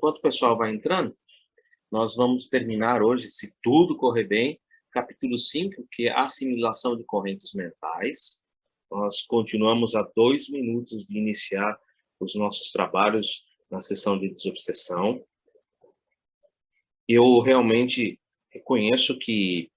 enquanto o pessoal vai entrando, nós vamos terminar hoje, se tudo correr bem, capítulo 5, que é a assimilação de correntes mentais. Nós continuamos a 2 minutos de iniciar os nossos trabalhos na sessão de desobsessão. Eu realmente reconheço que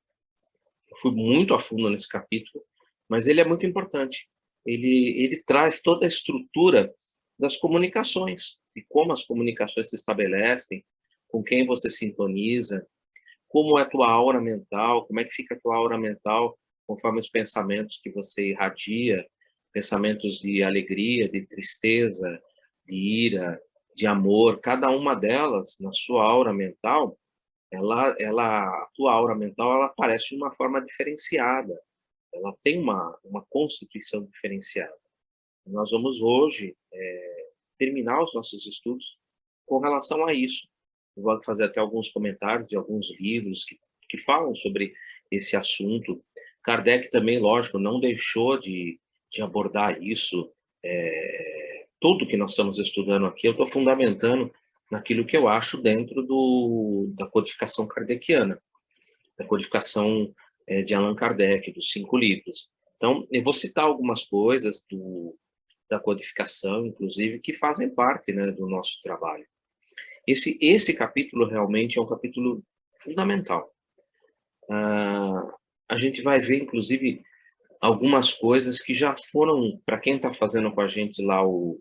eu fui muito a fundo nesse capítulo, mas ele é muito importante. Ele traz toda a estrutura das comunicações, e como as comunicações se estabelecem, com quem você sintoniza, como é a tua aura mental, como é que fica a tua aura mental conforme os pensamentos que você irradia, pensamentos de alegria, de tristeza, de ira, de amor, cada uma delas, na sua aura mental, a tua aura mental, ela aparece de uma forma diferenciada, ela tem uma constituição diferenciada. Nós vamos hoje terminar os nossos estudos com relação a isso. Eu vou fazer até alguns comentários de alguns livros que falam sobre esse assunto. Kardec também, lógico, não deixou de abordar isso. Tudo que nós estamos estudando aqui, eu estou fundamentando naquilo que eu acho dentro da codificação kardeciana, da codificação de Allan Kardec, dos 5 livros. Então, eu vou citar algumas coisas da codificação, inclusive, que fazem parte, né, do nosso trabalho. Esse capítulo realmente é um capítulo fundamental. A gente vai ver, inclusive, algumas coisas que já foram, para quem está fazendo com a gente lá o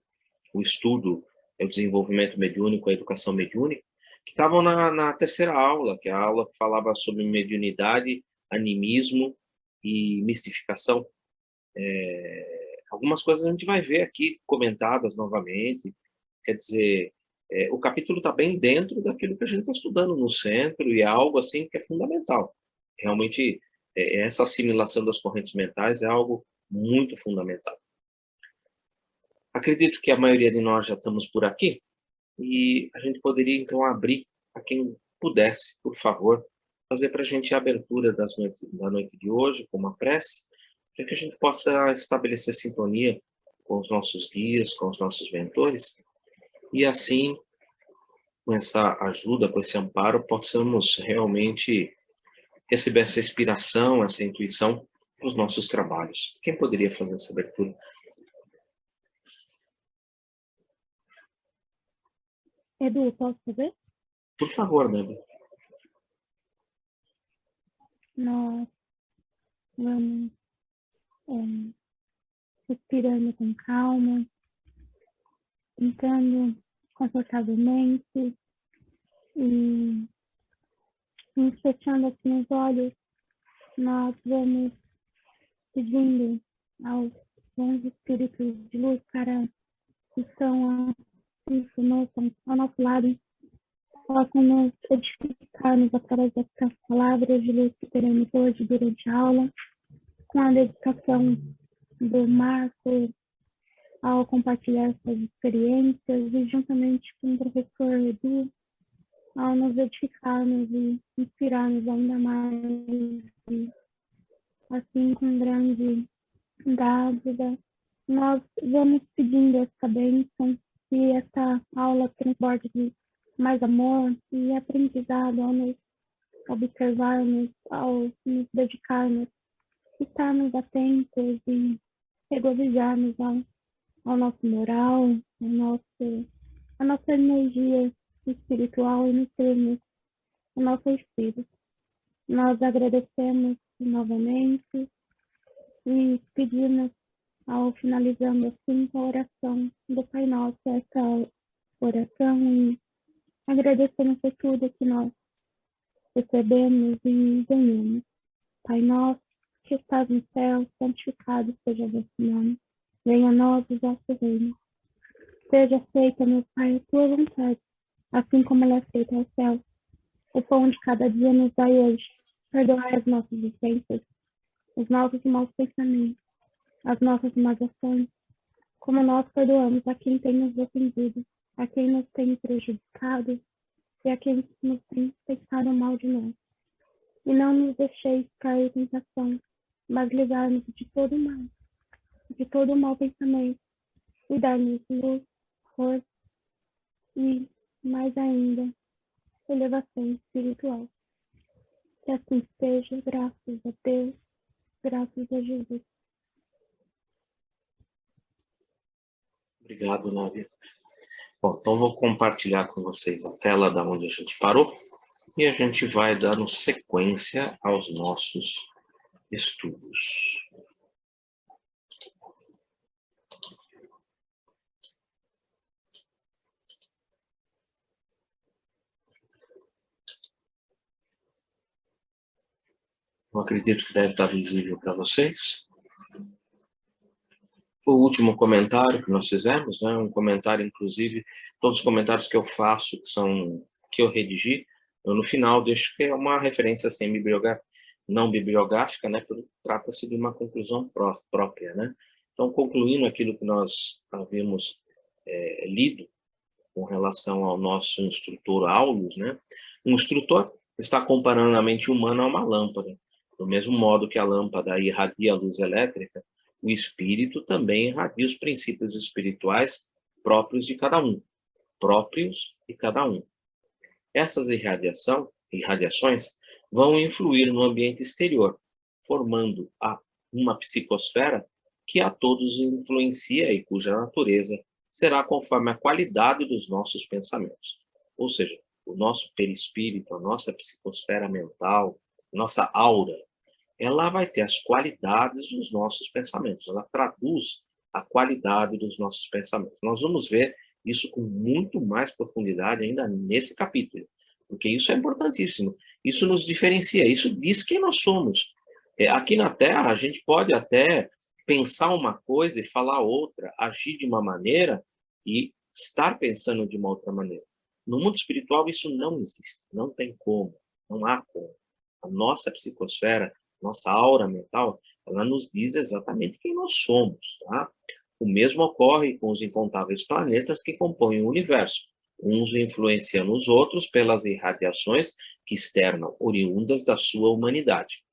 estudo, o desenvolvimento mediúnico, a educação mediúnica, que estavam na terceira aula, que é a aula que falava sobre mediunidade, animismo e mistificação. Algumas coisas a gente vai ver aqui comentadas novamente. Quer dizer, o capítulo está bem dentro daquilo que a gente está estudando no centro, e é algo assim que é fundamental. Realmente, essa assimilação das correntes mentais é algo muito fundamental. Acredito que a maioria de nós já estamos por aqui, e a gente poderia, então, abrir a quem pudesse, por favor, fazer para a gente a abertura da noite de hoje, com uma prece, para que a gente possa estabelecer sintonia com os nossos guias, com os nossos mentores, e assim, com essa ajuda, com esse amparo, possamos realmente receber essa inspiração, essa intuição para os nossos trabalhos. Quem poderia fazer essa abertura? Edu, posso fazer? Por favor, Nanda. Nós vamos respirando com calma, entrando confortavelmente e fechando assim os olhos. Nós vamos pedindo aos bons espíritos de luz que estão ao nosso lado, possam nos edificar-nos através dessas palavras de luz que teremos hoje durante a aula, com a dedicação do Marco ao compartilhar suas experiências e juntamente com o professor Edu ao nos edificar-nos e inspirar-nos ainda mais. E, assim, com grande dádiva, nós vamos pedindo essa bênção e essa aula transborde de mais amor e aprendizado ao nos observarmos, ao nos dedicarmos, estarmos atentos e regozijarmos ao nosso moral, a nossa energia espiritual e nutrirmos o nosso espírito. Nós agradecemos novamente e pedimos, ao finalizando assim a oração do Pai Nosso, essa oração, e agradecemos por tudo que nós recebemos e ganhamos. Pai nosso, que estás no céu, santificado seja o vosso nome. Venha a nós o vosso reino. Seja feita, meu Pai, a tua vontade, assim como ela é feita ao céu. O pão de cada dia nos dai hoje. Perdoai as nossas ofensas, os nossos maus pensamentos, as nossas más ações, como nós perdoamos a quem tem nos ofendido, a quem nos tem prejudicado e a quem nos tem pensado mal de nós. E não nos deixeis cair em tentação, mas livrai-nos de todo mal, de todo mau pensamento, e dar-nos luz, força e mais ainda, elevação espiritual. Que assim seja, graças a Deus, graças a Jesus. Obrigado, Nádia. Bom, então vou compartilhar com vocês a tela da onde a gente parou e a gente vai dando sequência aos nossos estudos. Eu acredito que deve estar visível para vocês. O último comentário que nós fizemos, né, um comentário, inclusive, todos os comentários que eu faço, que eu redigi, eu no final deixo que é uma referência não bibliográfica, né, porque trata-se de uma conclusão própria, né. Então, concluindo aquilo que nós havíamos lido com relação ao nosso instrutor Aulus, né, um instrutor está comparando a mente humana a uma lâmpada. Do mesmo modo que a lâmpada irradia a luz elétrica, o espírito também irradia os princípios espirituais próprios de cada um. Próprios de cada um. Essas irradiações vão influir no ambiente exterior, formando uma psicosfera que a todos influencia e cuja natureza será conforme a qualidade dos nossos pensamentos. Ou seja, o nosso perispírito, a nossa psicosfera mental, nossa aura, ela vai ter as qualidades dos nossos pensamentos, ela traduz a qualidade dos nossos pensamentos. Nós vamos ver isso com muito mais profundidade ainda nesse capítulo, porque isso é importantíssimo. Isso nos diferencia, isso diz quem nós somos. Aqui na Terra, a gente pode até pensar uma coisa e falar outra, agir de uma maneira e estar pensando de uma outra maneira. No mundo espiritual, isso não existe, não tem como, não há como. A nossa psicosfera, nossa aura mental, ela nos diz exatamente quem nós somos, tá? O mesmo ocorre com os incontáveis planetas que compõem o universo, uns influenciando os outros pelas irradiações que externam, oriundas da sua humanidade.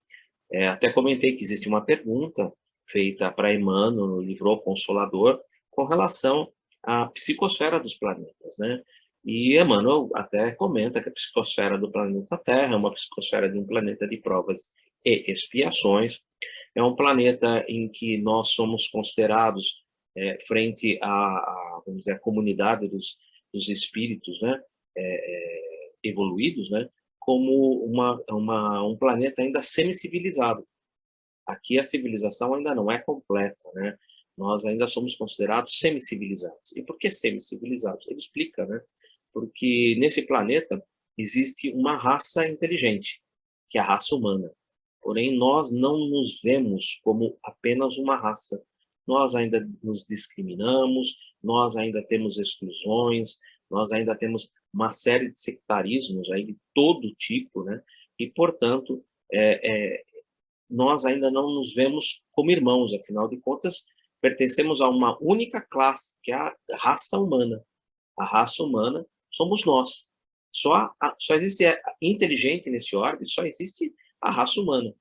Até comentei que existe uma pergunta feita para Emmanuel no livro O Consolador com relação à psicosfera dos planetas, né? E Emmanuel até comenta que a psicosfera do planeta Terra é uma psicosfera de um planeta de provas e expiações, é um planeta em que nós somos considerados frente vamos dizer, a comunidade dos espíritos, né, evoluídos, né, como um planeta ainda semi-civilizado. Aqui a civilização ainda não é completa, né? Nós ainda somos considerados semi-civilizados. E por que semi-civilizados? Ele explica, né? Porque nesse planeta existe uma raça inteligente, que é a raça humana. Porém, nós não nos vemos como apenas uma raça. Nós ainda nos discriminamos, nós ainda temos exclusões, nós ainda temos uma série de sectarismos aí de todo tipo, né? E, portanto, nós ainda não nos vemos como irmãos, afinal de contas, pertencemos a uma única classe, que é a raça humana. A raça humana somos nós. Só existe inteligente nesse orbe, só existe a raça humana.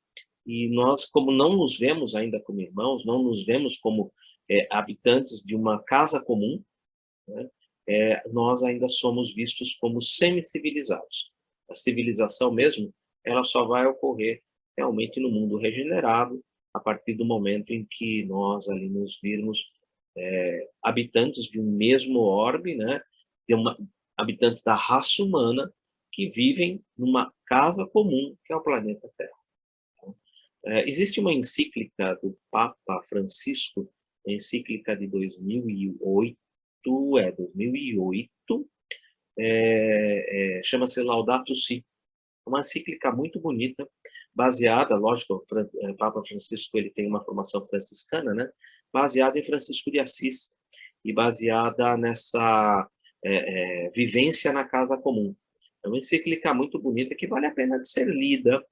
E nós, como não nos vemos ainda como irmãos, não nos vemos como habitantes de uma casa comum, né, nós ainda somos vistos como semi-civilizados. A civilização mesmo, ela só vai ocorrer realmente no mundo regenerado, a partir do momento em que nós ali nos virmos habitantes de um mesmo orbe, né, habitantes da raça humana que vivem numa casa comum, que é o planeta Terra. Existe uma encíclica do Papa Francisco, a encíclica de 2008, chama-se Laudato Si. Uma encíclica muito bonita, baseada, lógico, o Papa Francisco ele tem uma formação franciscana, né? Baseada em Francisco de Assis e baseada nessa vivência na casa comum. É uma encíclica muito bonita que vale a pena de ser lida.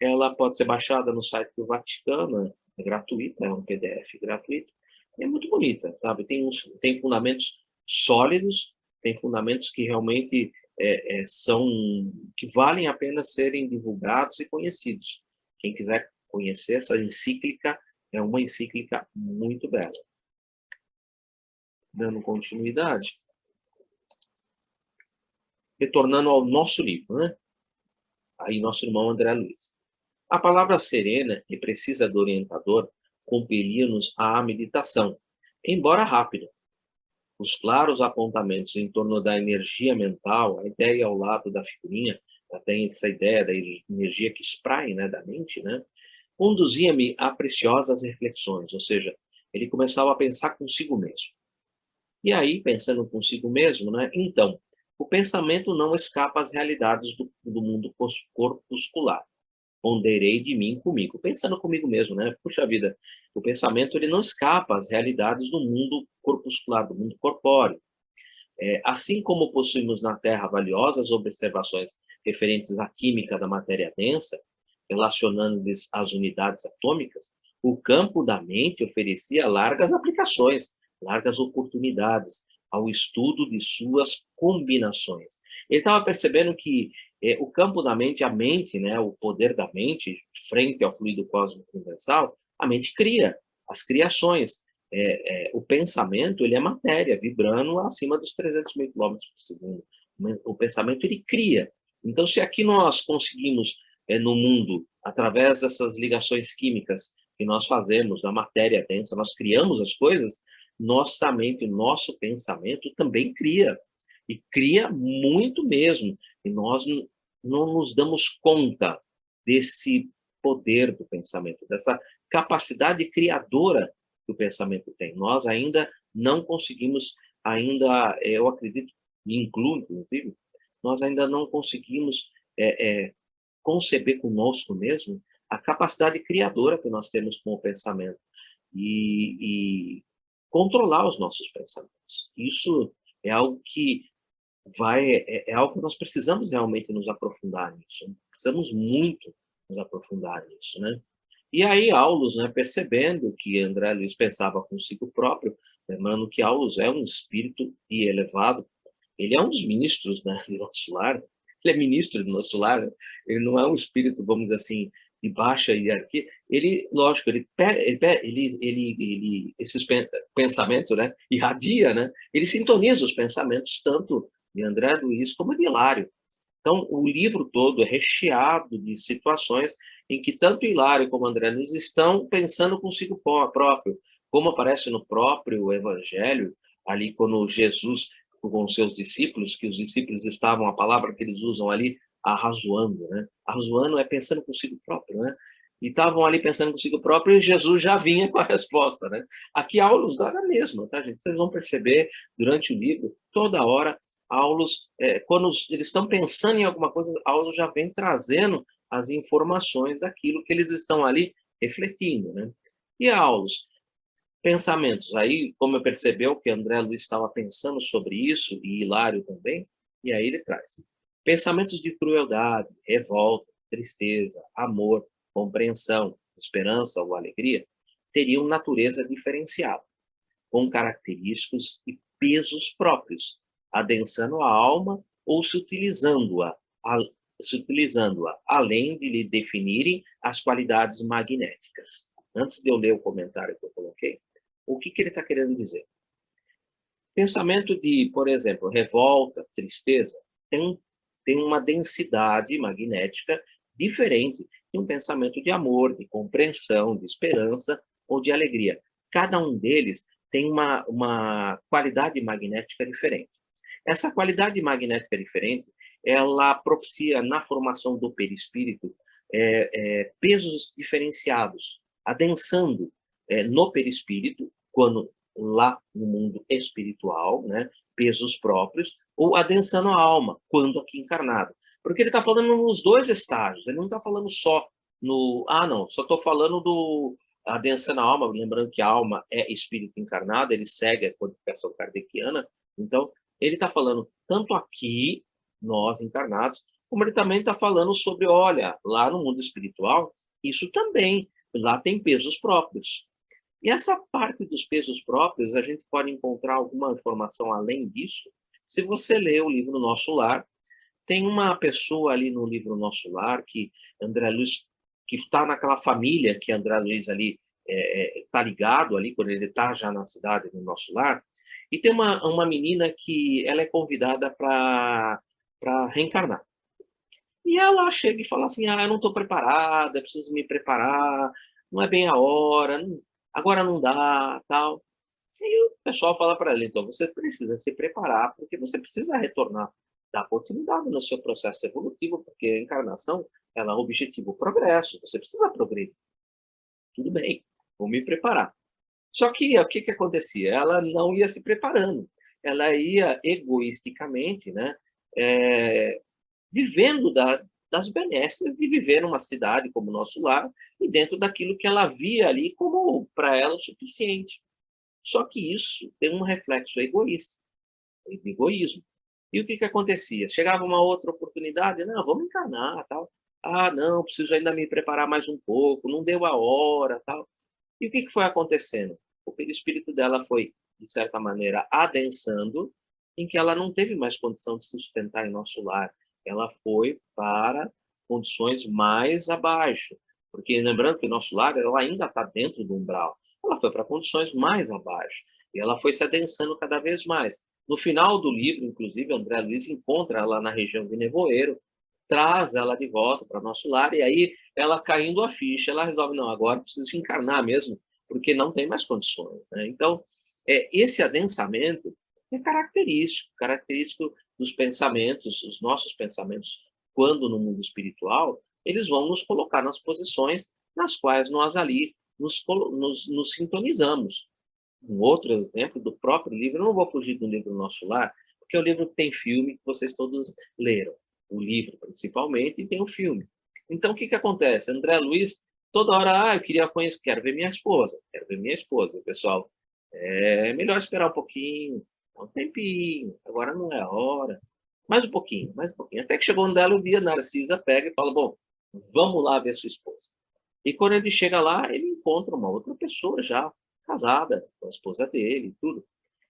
Ela pode ser baixada no site do Vaticano, é gratuita, é um PDF gratuito. E é muito bonita, sabe? Tem fundamentos sólidos, tem fundamentos que realmente que valem a pena serem divulgados e conhecidos. Quem quiser conhecer essa encíclica, é uma encíclica muito bela. Dando continuidade, retornando ao nosso livro, né? Aí nosso irmão André Luiz. A palavra serena, que precisa do orientador, compelia-nos à meditação, embora rápida. Os claros apontamentos em torno da energia mental, a ideia ao lado da figurinha, tem essa ideia da energia que espraia, né, da mente, né, conduzia-me a preciosas reflexões, ou seja, ele começava a pensar consigo mesmo. E aí, pensando consigo mesmo, né, então, o pensamento não escapa às realidades do mundo corpuscular. Ponderei de mim comigo, pensando comigo mesmo, né? Puxa vida, o pensamento ele não escapa às realidades do mundo corpuscular, do mundo corpóreo. Assim como possuímos na Terra valiosas observações referentes à química da matéria densa, relacionando-lhes às unidades atômicas, o campo da mente oferecia largas aplicações, largas oportunidades ao estudo de suas combinações. Ele estava percebendo que o campo da mente, a mente, né, o poder da mente, frente ao fluido cósmico universal, a mente cria as criações. O pensamento ele é matéria, vibrando acima dos 300 mil quilômetros por segundo. O pensamento ele cria. Então, se aqui nós conseguimos, no mundo, através dessas ligações químicas que nós fazemos da matéria densa, nós criamos as coisas, nossa mente, nosso pensamento também cria. E cria muito mesmo. E nós não nos damos conta desse poder do pensamento, dessa capacidade criadora que o pensamento tem. Nós ainda não conseguimos, eu acredito, e incluo, inclusive, nós ainda não conseguimos conceber conosco mesmo a capacidade criadora que nós temos com o pensamento e controlar os nossos pensamentos. Isso é algo que é algo que nós precisamos realmente nos aprofundar nisso. Precisamos muito nos aprofundar nisso, né? E aí Aulus, né, percebendo que André Luiz pensava consigo próprio, lembrando que Aulus é um espírito e elevado, ele é um dos ministros, né, do nosso lar, ele é ministro do nosso lar, né? Ele não é um espírito, vamos dizer assim, de baixa hierarquia. Ele, lógico, esses pensamentos, né, irradia, né, ele sintoniza os pensamentos tanto de André Luiz como de Hilário. Então, o livro todo é recheado de situações em que tanto Hilário como André Luiz estão pensando consigo próprio, como aparece no próprio Evangelho, ali quando Jesus, com os seus discípulos, que os discípulos estavam, a palavra que eles usam ali, arrazoando, né? Arrazoando é pensando consigo próprio, né? E estavam ali pensando consigo próprio e Jesus já vinha com a resposta, né? Aqui Aulus dá a mesma, tá, gente? Vocês vão perceber durante o livro, toda hora, Aulus, quando eles estão pensando em alguma coisa, Aulus já vem trazendo as informações daquilo que eles estão ali refletindo, né? E Aulus, pensamentos. Aí, como percebeu que André Luiz estava pensando sobre isso, e Hilário também, e aí ele traz pensamentos de crueldade, revolta, tristeza, amor, compreensão, esperança ou alegria, teriam natureza diferenciada, com característicos e pesos próprios, adensando a alma ou se utilizando-a, além de lhe definirem as qualidades magnéticas. Antes de eu ler o comentário que eu coloquei, o que ele está querendo dizer? Pensamento de, por exemplo, revolta, tristeza, tem uma densidade magnética diferente de um pensamento de amor, de compreensão, de esperança ou de alegria. Cada um deles tem uma qualidade magnética diferente. Essa qualidade magnética diferente, ela propicia na formação do perispírito pesos diferenciados, adensando no perispírito, quando lá no mundo espiritual, né, pesos próprios, ou adensando a alma, quando aqui encarnado. Porque ele está falando nos dois estágios, ele não está falando só não, só estou falando do adensando a alma, lembrando que a alma é espírito encarnado, ele segue a codificação kardeciana, então ele está falando tanto aqui, nós encarnados, como ele também está falando sobre, olha, lá no mundo espiritual, isso também, lá tem pesos próprios. E essa parte dos pesos próprios, a gente pode encontrar alguma informação além disso, se você ler o livro Nosso Lar. Tem uma pessoa ali no livro Nosso Lar, que André Luiz, que está naquela família que André Luiz ali está ligado ali, quando ele está já na cidade, no Nosso Lar, e tem uma menina que ela é convidada para para reencarnar. E ela chega e fala assim, eu não estou preparada, preciso me preparar, não é bem a hora, agora não dá, tal. E o pessoal fala para ela, então, você precisa se preparar, porque você precisa retornar, dar continuidade no seu processo evolutivo, porque a encarnação, ela objetiva o progresso, você precisa progredir. Tudo bem, vou me preparar. Só que o que acontecia? Ela não ia se preparando. Ela ia egoisticamente, né, vivendo das benesses de viver numa cidade como o nosso lar e dentro daquilo que ela via ali como, para ela, o suficiente. Só que isso tem um reflexo egoísta, de egoísmo. E o que acontecia? Chegava uma outra oportunidade, não, vamos encarnar, tal. Não, preciso ainda me preparar mais um pouco, não deu a hora, tal. E o que foi acontecendo? O perispírito dela foi, de certa maneira, adensando, em que ela não teve mais condição de se sustentar em nosso lar. Ela foi para condições mais abaixo. Porque, lembrando que o nosso lar ela ainda está dentro do umbral. Ela foi para condições mais abaixo. E ela foi se adensando cada vez mais. No final do livro, inclusive, André Luiz encontra ela na região de Nevoeiro, traz ela de volta para nosso lar, e aí ela caindo a ficha, ela resolve, não, agora preciso encarnar mesmo, porque não tem mais condições. Né? Então, esse adensamento é característico dos pensamentos, os nossos pensamentos, quando no mundo espiritual, eles vão nos colocar nas posições nas quais nós ali nos sintonizamos. Um outro exemplo do próprio livro, eu não vou fugir do livro Nosso Lar, porque o livro tem filme que vocês todos leram. O livro, principalmente, e tem o filme. Então, o que acontece? André Luiz, toda hora, eu queria conhecer, quero ver minha esposa, quero ver minha esposa. O pessoal, é melhor esperar um pouquinho, um tempinho, agora não é a hora. Mais um pouquinho, mais um pouquinho. Até que chegou um dela, eu vi a Narcisa, pega e fala, bom, vamos lá ver sua esposa. E quando ele chega lá, ele encontra uma outra pessoa já, casada, com a esposa dele e tudo.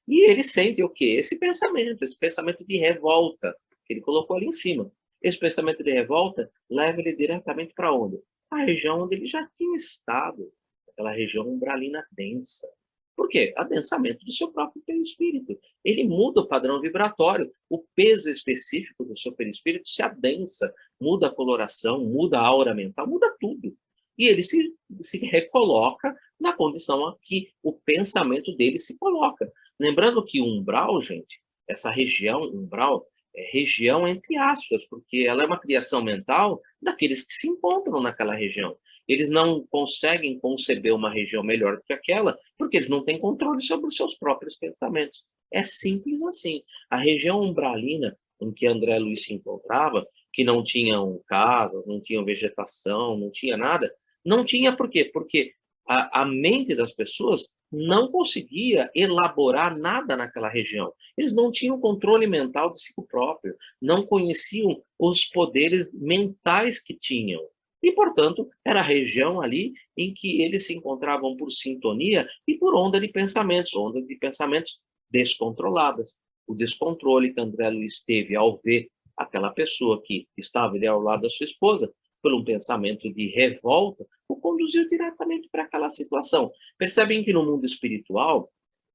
E ele sente o quê? Esse pensamento de revolta, que ele colocou ali em cima. Esse pensamento de revolta leva ele diretamente para onde? A região onde ele já tinha estado, aquela região umbralina densa. Por quê? Adensamento do seu próprio perispírito. Ele muda o padrão vibratório, o peso específico do seu perispírito se adensa, muda a coloração, muda a aura mental, muda tudo. E ele se recoloca na condição a que o pensamento dele se coloca. Lembrando que o umbral, gente, essa região umbral, é região entre aspas, porque ela é uma criação mental daqueles que se encontram naquela região. Eles não conseguem conceber uma região melhor do que aquela, porque eles não têm controle sobre os seus próprios pensamentos. É simples assim. A região umbralina em que André Luiz se encontrava, que não tinham casas, não tinham vegetação, não tinha nada, não tinha por quê? Porque a mente das pessoas não conseguia elaborar nada naquela região. Eles não tinham controle mental de si próprio, não conheciam os poderes mentais que tinham. E, portanto, era a região ali em que eles se encontravam por sintonia e por ondas de pensamentos descontroladas. O descontrole que André Luiz teve ao ver aquela pessoa que estava ali ao lado da sua esposa, por um pensamento de revolta, o conduziu diretamente para aquela situação. Percebem que no mundo espiritual,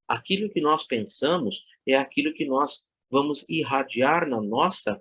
aquilo que nós pensamos é aquilo que nós vamos irradiar no nossa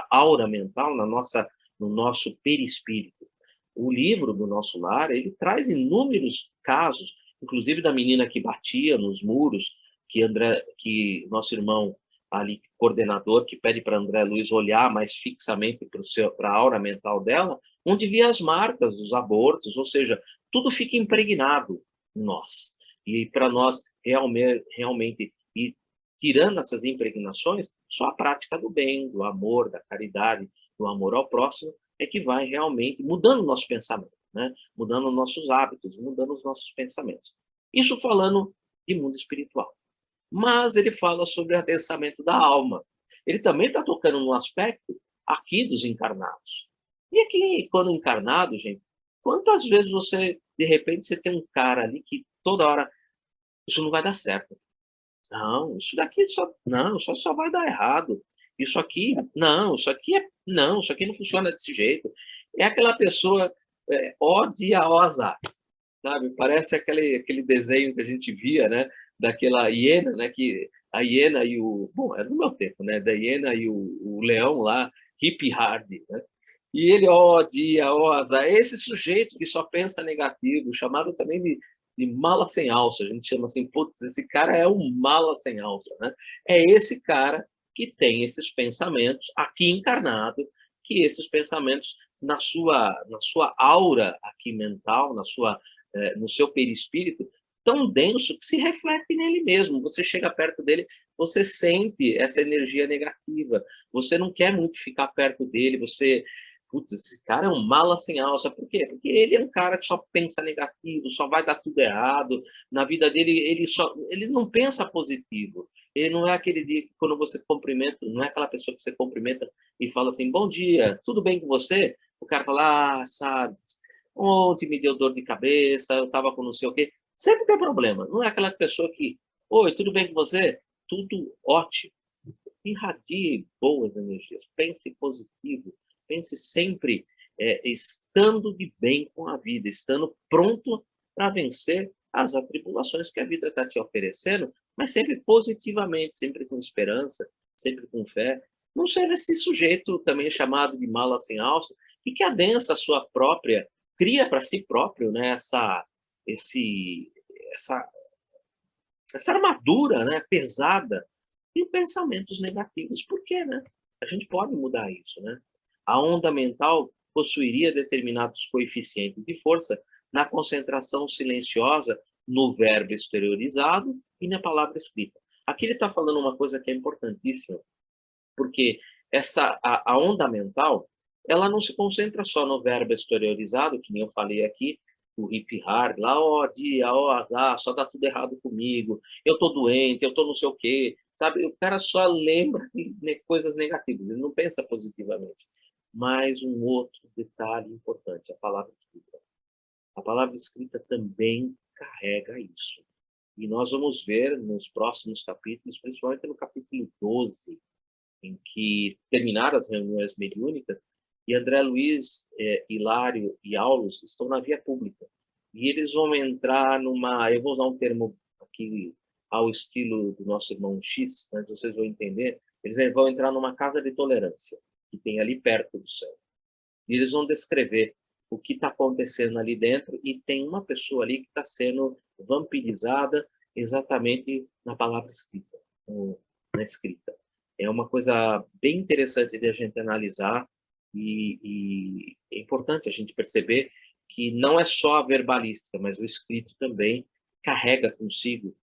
aura mental, no nosso perispírito. O livro do Nosso Lar, ele traz inúmeros casos, inclusive da menina que batia nos muros, que nosso irmão ali, coordenador, que pede para André Luiz olhar mais fixamente para a aura mental dela, onde via as marcas dos abortos, ou seja, tudo fica impregnado em nós. E para nós realmente ir tirando essas impregnações, só a prática do bem, do amor, da caridade, do amor ao próximo, é que vai realmente mudando o nosso pensamento, né? Mudando os nossos hábitos, mudando os nossos pensamentos. Isso falando de mundo espiritual. Mas ele fala sobre o adensamento da alma. Ele também está tocando no aspecto aqui dos encarnados. E aqui, quando encarnado, gente, quantas vezes você, de repente, você tem um cara ali que toda hora, isso não vai dar certo. Não, isso daqui só vai dar errado. Isso aqui, não, isso aqui não funciona desse jeito. É aquela pessoa odiosa, sabe? Parece aquele desenho que a gente via, né? Daquela hiena, né? Que a hiena e o... Bom, era no meu tempo, né? Da hiena e o leão lá, Hip Hard, né? E ele, ó dia, ó azar, esse sujeito que só pensa negativo, chamado também de mala sem alça, a gente chama assim, putz, esse cara é um mala sem alça, né? É esse cara que tem esses pensamentos aqui encarnado, que esses pensamentos na sua aura aqui mental, no seu perispírito, tão denso que se reflete nele mesmo. Você chega perto dele, você sente essa energia negativa. Você não quer muito ficar perto dele, você... Putz, esse cara é um mala sem alça. Por quê? Porque ele é um cara que só pensa negativo, só vai dar tudo errado. Na vida dele, ele não pensa positivo. Ele não é aquele dia que quando você cumprimenta, não é aquela pessoa que você cumprimenta e fala assim, bom dia, tudo bem com você? O cara fala, sabe, ontem me deu dor de cabeça, eu estava com não sei o quê. Sempre tem problema. Não é aquela pessoa que, oi, tudo bem com você? Tudo ótimo. Irradie boas energias. Pense positivo. Pense sempre estando de bem com a vida, estando pronto para vencer as atribulações que a vida está te oferecendo, mas sempre positivamente, sempre com esperança, sempre com fé. Não seja esse sujeito também chamado de mala sem alça, e que adensa a sua própria, cria para si próprio, né, esse, essa, essa armadura, né, pesada de pensamentos negativos. Por quê, né? A gente pode mudar isso, né? A onda mental possuiria determinados coeficientes de força na concentração silenciosa no verbo exteriorizado e na palavra escrita. Aqui ele está falando uma coisa que é importantíssima, porque a onda mental, ela não se concentra só no verbo exteriorizado, que nem eu falei aqui, o hip hard, lá, ó dia, ó azar, só dá tudo errado comigo, eu tô doente, eu tô não sei o quê, sabe? O cara só lembra de coisas negativas, ele não pensa positivamente. Mas um outro detalhe importante, a palavra escrita. A palavra escrita também carrega isso. E nós vamos ver nos próximos capítulos, principalmente no capítulo 12, em que terminaram as reuniões mediúnicas, e André Luiz, Hilário e Aulus estão na via pública. E eles vão entrar numa... Eu vou usar um termo aqui ao estilo do nosso irmão X, mas vocês vão entender. Eles vão entrar numa casa de tolerância, que tem ali perto do céu. E eles vão descrever o que está acontecendo ali dentro, e tem uma pessoa ali que está sendo vampirizada exatamente na palavra escrita, na escrita. É uma coisa bem interessante de a gente analisar, e é importante a gente perceber que não é só a verbalística, mas o escrito também carrega consigo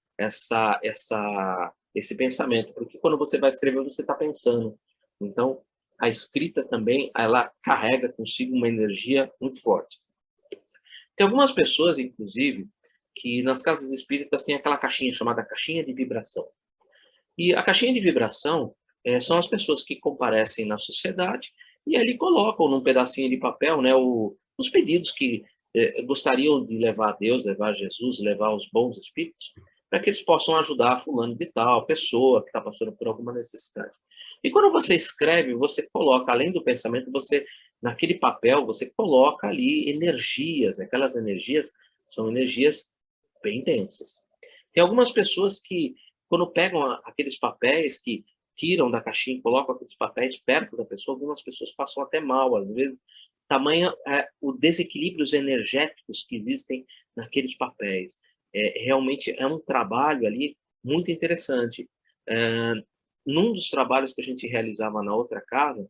esse pensamento, porque quando você vai escrever, você está pensando. Então, a escrita também, ela carrega consigo uma energia muito forte. Tem algumas pessoas, inclusive, que nas casas espíritas tem aquela caixinha chamada caixinha de vibração. E a caixinha de vibração são as pessoas que comparecem na sociedade e ali colocam num pedacinho de papel, né, os pedidos que gostariam de levar a Deus, levar a Jesus, levar os bons espíritos, para que eles possam ajudar fulano de tal, pessoa que está passando por alguma necessidade. E quando você escreve, você coloca, além do pensamento, naquele papel, você coloca ali energias. Aquelas energias são energias bem densas. Tem algumas pessoas que, quando pegam aqueles papéis, que tiram da caixinha e colocam aqueles papéis perto da pessoa, algumas pessoas passam até mal, às vezes, tamanho o desequilíbrios energéticos que existem naqueles papéis. Realmente é um trabalho ali muito interessante. Num dos trabalhos que a gente realizava na outra casa,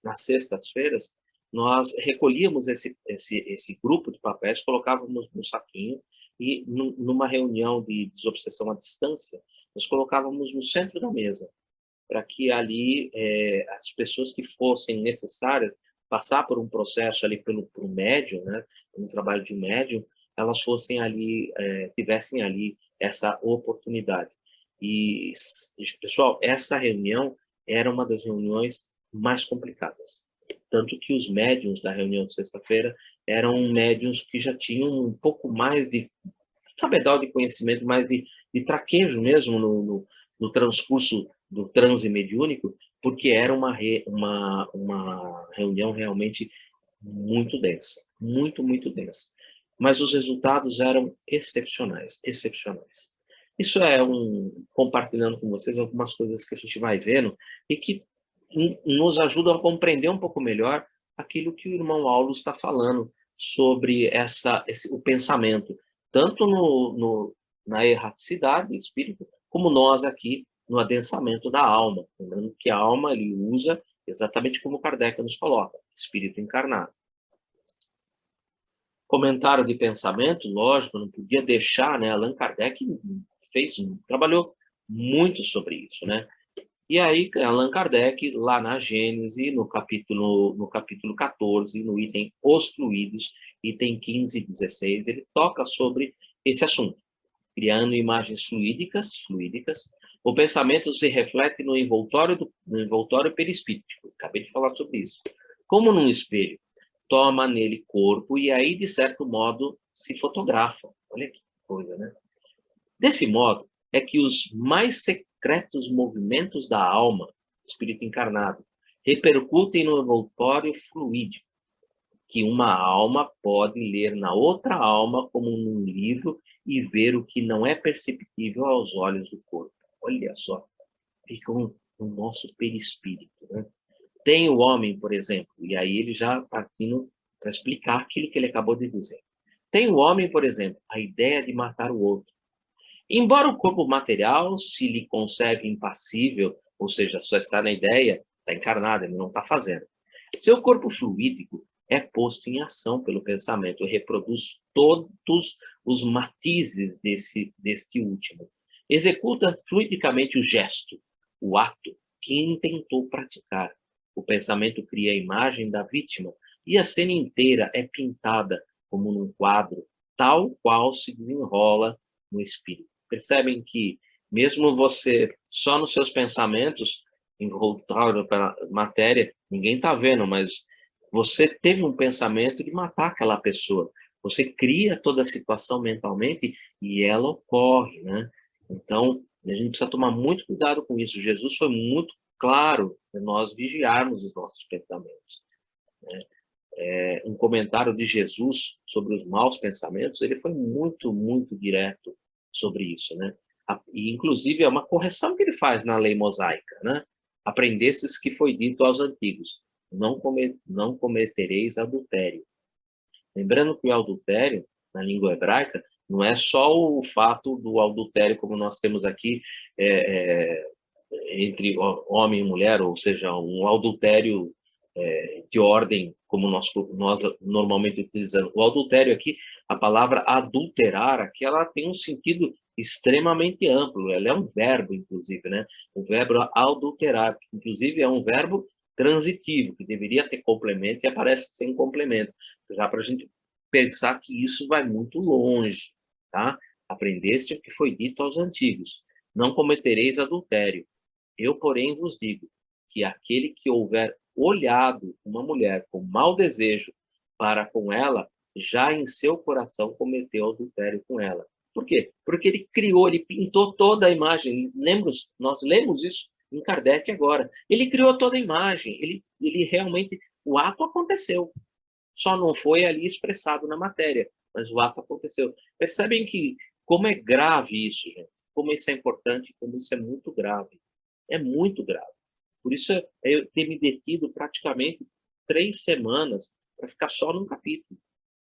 nas sextas-feiras, nós recolhíamos esse grupo de papéis, colocávamos no saquinho e, numa reunião de desobsessão à distância, nós colocávamos no centro da mesa, para que ali as pessoas que fossem necessárias passar por um processo ali pelo médium, né, um trabalho de médium, elas fossem ali, tivessem ali essa oportunidade. E, pessoal, essa reunião era uma das reuniões mais complicadas. Tanto que os médiuns da reunião de sexta-feira eram médiuns que já tinham um pouco mais de cabedal de conhecimento, mais de traquejo mesmo no transcurso do transe mediúnico, porque era uma reunião realmente muito densa, muito, muito densa. Mas os resultados eram excepcionais, excepcionais. Isso compartilhando com vocês algumas coisas que a gente vai vendo e que nos ajudam a compreender um pouco melhor aquilo que o irmão Aulo está falando sobre o pensamento, tanto na erraticidade do espírito, como nós aqui no adensamento da alma. Lembrando que a alma ele usa exatamente como Kardec nos coloca, espírito encarnado. Comentário de pensamento, lógico, não podia deixar, né? Allan Kardec trabalhou muito sobre isso, né? E aí, Allan Kardec, lá na Gênese, no capítulo 14, no item Os Fluidos, item 15 e 16, ele toca sobre esse assunto. Criando imagens fluídicas, o pensamento se reflete no envoltório perispíritico. Acabei de falar sobre isso. Como num espelho, toma nele corpo e aí, de certo modo, se fotografa. Olha que coisa, né? Desse modo, é que os mais secretos movimentos da alma, espírito encarnado, repercutem no envoltório fluídico, que uma alma pode ler na outra alma como num livro e ver o que não é perceptível aos olhos do corpo. Olha só, fica no nosso perispírito, né? Tem o homem, por exemplo, e aí ele já partindo para explicar aquilo que ele acabou de dizer. Tem o homem, por exemplo, a ideia de matar o outro. Embora o corpo material se lhe concebe impassível, ou seja, só está na ideia, está encarnado, ele não está fazendo. Seu corpo fluídico é posto em ação pelo pensamento e reproduz todos os matizes deste último. Executa fluidicamente o gesto, o ato que intentou praticar. O pensamento cria a imagem da vítima e a cena inteira é pintada como num quadro, tal qual se desenrola no espírito. Percebem que mesmo você, só nos seus pensamentos, voltado para a matéria, ninguém está vendo, mas você teve um pensamento de matar aquela pessoa. Você cria toda a situação mentalmente e ela ocorre, né? Então, a gente precisa tomar muito cuidado com isso. Jesus foi muito claro de nós vigiarmos os nossos pensamentos, né? Um comentário de Jesus sobre os maus pensamentos, ele foi muito, muito direto sobre isso, né? E, inclusive, é uma correção que ele faz na lei mosaica, né? Aprendestes que foi dito aos antigos, não cometereis adultério. Lembrando que o adultério, na língua hebraica, não é só o fato do adultério, como nós temos aqui, entre homem e mulher, ou seja, um adultério de ordem, como nós normalmente utilizamos. O adultério aqui, a palavra adulterar, aqui ela tem um sentido extremamente amplo, ela é um verbo, inclusive, né? O verbo adulterar, que inclusive é um verbo transitivo, que deveria ter complemento e aparece sem complemento, já para a gente pensar que isso vai muito longe, tá? Aprendeste o que foi dito aos antigos, não cometereis adultério. Eu, porém, vos digo que aquele que houver olhado uma mulher com mau desejo para com ela, já em seu coração cometeu adultério com ela. Por quê? Porque ele criou, ele pintou toda a imagem. Nós lemos isso em Kardec agora. Ele criou toda a imagem, ele realmente, o ato aconteceu. Só não foi ali expressado na matéria, mas o ato aconteceu. Percebem que como é grave isso, gente? Como isso é importante, como isso é muito grave. É muito grave. Por isso, eu ter me detido praticamente 3 semanas para ficar só num capítulo.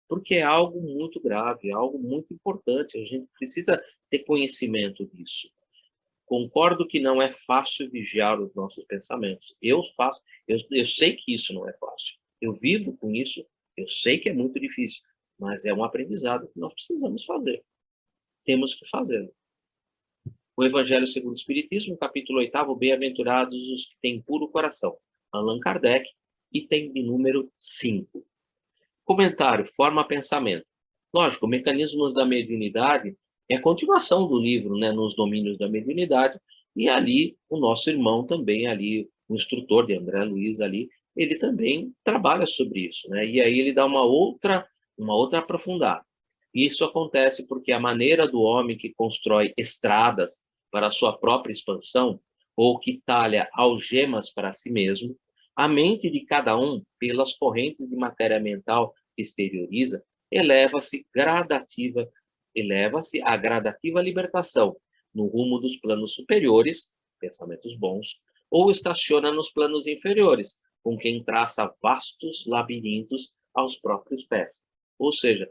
Porque é algo muito grave, é algo muito importante. A gente precisa ter conhecimento disso. Concordo que não é fácil vigiar os nossos pensamentos. Eu sei que isso não é fácil. Eu vivo com isso, eu sei que é muito difícil, mas é um aprendizado que nós precisamos fazer. Temos que fazer. O Evangelho segundo o Espiritismo, capítulo 8º, Bem-aventurados os que têm puro coração. Allan Kardec, item de número 5. Comentário, forma pensamento. Lógico, mecanismos da mediunidade é a continuação do livro, né, nos domínios da mediunidade, e ali o nosso irmão também, ali, o instrutor de André Luiz ali, ele também trabalha sobre isso, né? E aí ele dá uma outra aprofundada. Isso acontece porque a maneira do homem que constrói estradas para a sua própria expansão, ou que talha algemas para si mesmo, a mente de cada um, pelas correntes de matéria mental que exterioriza, eleva-se à gradativa libertação, no rumo dos planos superiores, pensamentos bons, ou estaciona nos planos inferiores, com quem traça vastos labirintos aos próprios pés. Ou seja,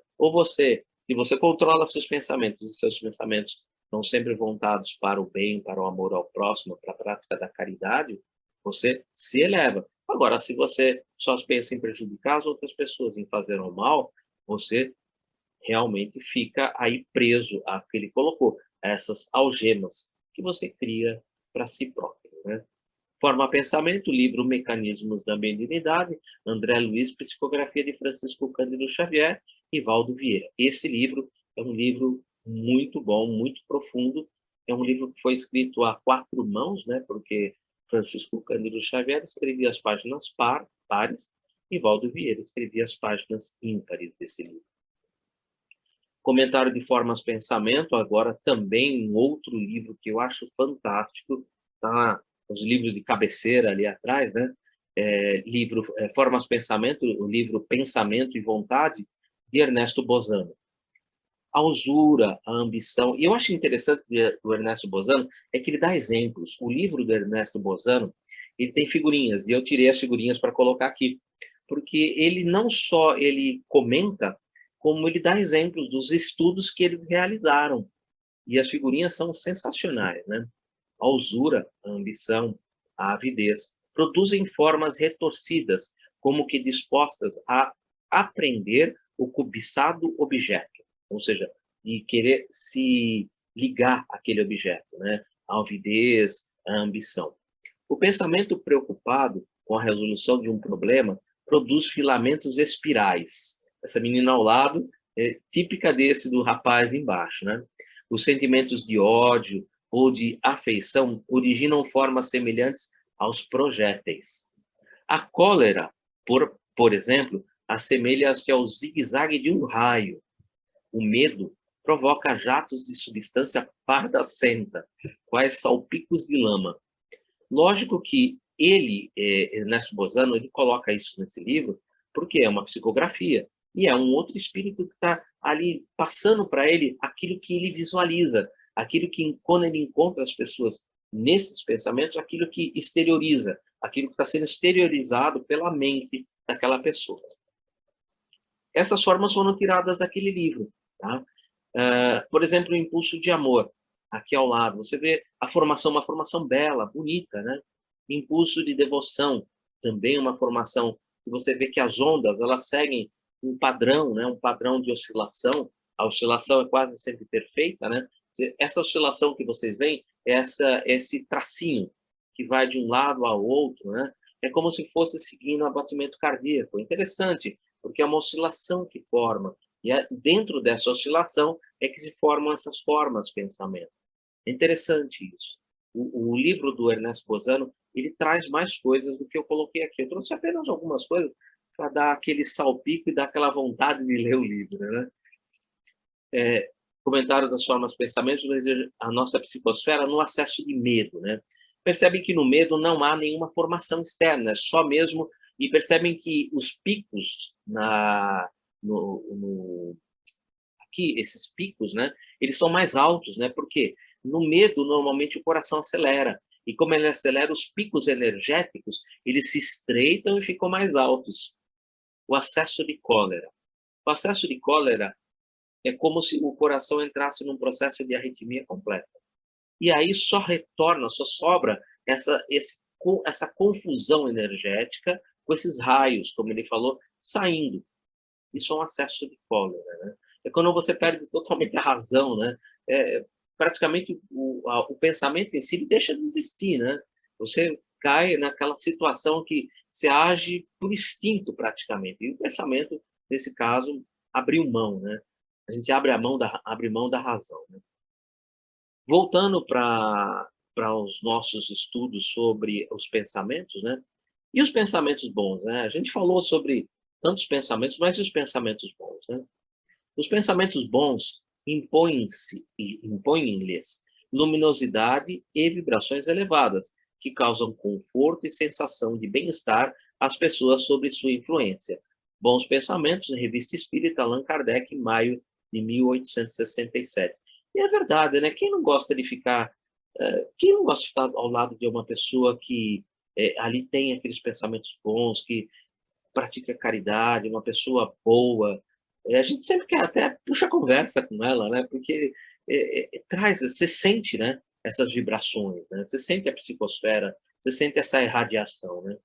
se você controla seus pensamentos, e seus pensamentos estão sempre voltados para o bem, para o amor ao próximo, para a prática da caridade, você se eleva. Agora, se você só pensa em prejudicar as outras pessoas, em fazer o mal, você realmente fica aí preso a que ele colocou, a essas algemas que você cria para si próprio, né? Forma Pensamento, livro Mecanismos da Mediunidade, André Luiz, psicografia de Francisco Cândido Xavier e Valdo Vieira. Esse livro é um livro muito bom, muito profundo. É um livro que foi escrito a 4 mãos, né? Porque Francisco Cândido Xavier escrevia as páginas pares e Valdo Vieira escrevia as páginas ímpares desse livro. Comentário de Formas Pensamento, agora também um outro livro que eu acho fantástico, tá? Os livros de cabeceira ali atrás, né? Formas Pensamento, o livro Pensamento e Vontade, de Ernesto Bozano. A usura, a ambição, e eu acho interessante do Ernesto Bozano, é que ele dá exemplos. O livro do Ernesto Bozano, ele tem figurinhas, e eu tirei as figurinhas para colocar aqui, porque ele não só ele comenta, como ele dá exemplos dos estudos que eles realizaram. E as figurinhas são sensacionais, né? A usura, a ambição, a avidez produzem formas retorcidas, como que dispostas a aprender o cobiçado objeto, ou seja, de querer se ligar àquele objeto, né? A avidez, a ambição. O pensamento preocupado com a resolução de um problema produz filamentos espirais. Essa menina ao lado é típica desse do rapaz embaixo, né? Os sentimentos de ódio ou de afeição originam formas semelhantes aos projéteis. A cólera, por exemplo, assemelha-se ao zigue-zague de um raio. O medo provoca jatos de substância pardacenta, quais salpicos de lama. Lógico que ele, Ernesto Bozano, ele coloca isso nesse livro porque é uma psicografia e é um outro espírito que está ali passando para ele aquilo que ele visualiza, aquilo que, quando ele encontra as pessoas nesses pensamentos, aquilo que exterioriza, aquilo que está sendo exteriorizado pela mente daquela pessoa. Essas formas foram tiradas daquele livro, tá? Por exemplo, o impulso de amor, aqui ao lado, você vê a formação, uma formação bela, bonita, né? Impulso de devoção, também uma formação que você vê que as ondas, elas seguem um padrão, né? Um padrão de oscilação. A oscilação é quase sempre perfeita, né? Essa oscilação que vocês veem é esse tracinho que vai de um lado ao outro, né? É como se fosse seguindo o batimento cardíaco. Interessante, porque é uma oscilação que forma. E dentro dessa oscilação é que se formam essas formas de pensamento. É interessante isso. O livro do Ernesto Bozano, ele traz mais coisas do que eu coloquei aqui. Eu trouxe apenas algumas coisas para dar aquele salpico e dar aquela vontade de ler o livro, né? Comentário das formas de pensamento, a nossa psicosfera no acesso de medo, né? Percebem que no medo não há nenhuma formação externa, é só mesmo... E percebem que os picos aqui, esses picos, né? Eles são mais altos, né? Porque no medo, normalmente, o coração acelera. E como ele acelera, os picos energéticos, eles se estreitam e ficam mais altos. O acesso de cólera. O acesso de cólera é como se o coração entrasse num processo de arritmia completa. E aí só retorna, só sobra essa confusão energética com esses raios, como ele falou, saindo. Isso é um acesso de cólera, né? É quando você perde totalmente a razão, né? Praticamente o pensamento em si deixa de existir, né? Você cai naquela situação que você age por instinto, praticamente. E o pensamento, nesse caso, abriu mão, né? A gente abre mão da razão, né? Voltando para os nossos estudos sobre os pensamentos, né? E os pensamentos bons, né? A gente falou sobre tantos pensamentos, mas e os pensamentos bons, né? Os pensamentos bons impõem-lhes luminosidade e vibrações elevadas, que causam conforto e sensação de bem-estar às pessoas sob sua influência. Bons Pensamentos, Revista Espírita, Allan Kardec, maio de 1867. E é verdade, né? Quem não gosta de ficar... quem não gosta de estar ao lado de uma pessoa que ali tem aqueles pensamentos bons, que pratica caridade, uma pessoa boa? A gente sempre quer até puxa conversa com ela, né? Porque traz, você sente, né? Essas vibrações, né? Você sente a psicosfera, você sente essa irradiação, né?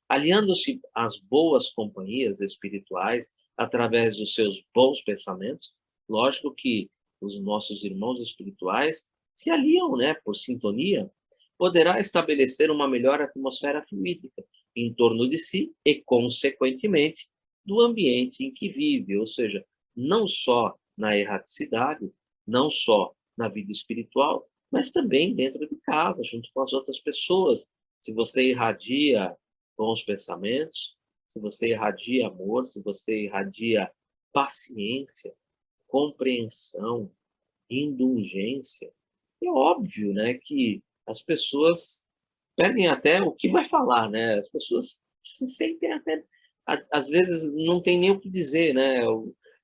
Aliando-se às boas companhias espirituais, através dos seus bons pensamentos, lógico que os nossos irmãos espirituais se aliam, né, por sintonia, poderá estabelecer uma melhor atmosfera fluídica em torno de si e, consequentemente, do ambiente em que vive, ou seja, não só na erraticidade, não só na vida espiritual, mas também dentro de casa, junto com as outras pessoas. Se você irradia bons pensamentos, se você irradia amor, se você irradia paciência, compreensão, indulgência, é óbvio, né, que as pessoas perdem até o que vai falar, né? As pessoas se sentem até, às vezes, não tem nem o que dizer, né?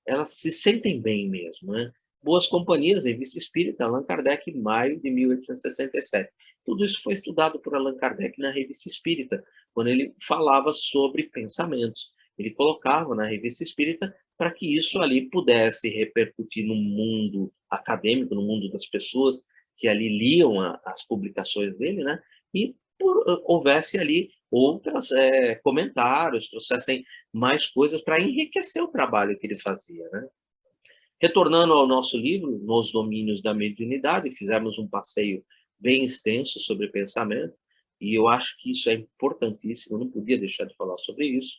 Elas se sentem bem mesmo, né? Boas Companhias, Revista Espírita, Allan Kardec, maio de 1867. Tudo isso foi estudado por Allan Kardec na Revista Espírita, quando ele falava sobre pensamentos. Ele colocava na Revista Espírita para que isso ali pudesse repercutir no mundo acadêmico, no mundo das pessoas que ali liam as publicações dele, né? E houvesse ali outros comentários, trouxessem mais coisas para enriquecer o trabalho que ele fazia, né? Retornando ao nosso livro, Nos Domínios da Mediunidade, fizemos um passeio bem extenso sobre pensamento, e eu acho que isso é importantíssimo, não podia deixar de falar sobre isso.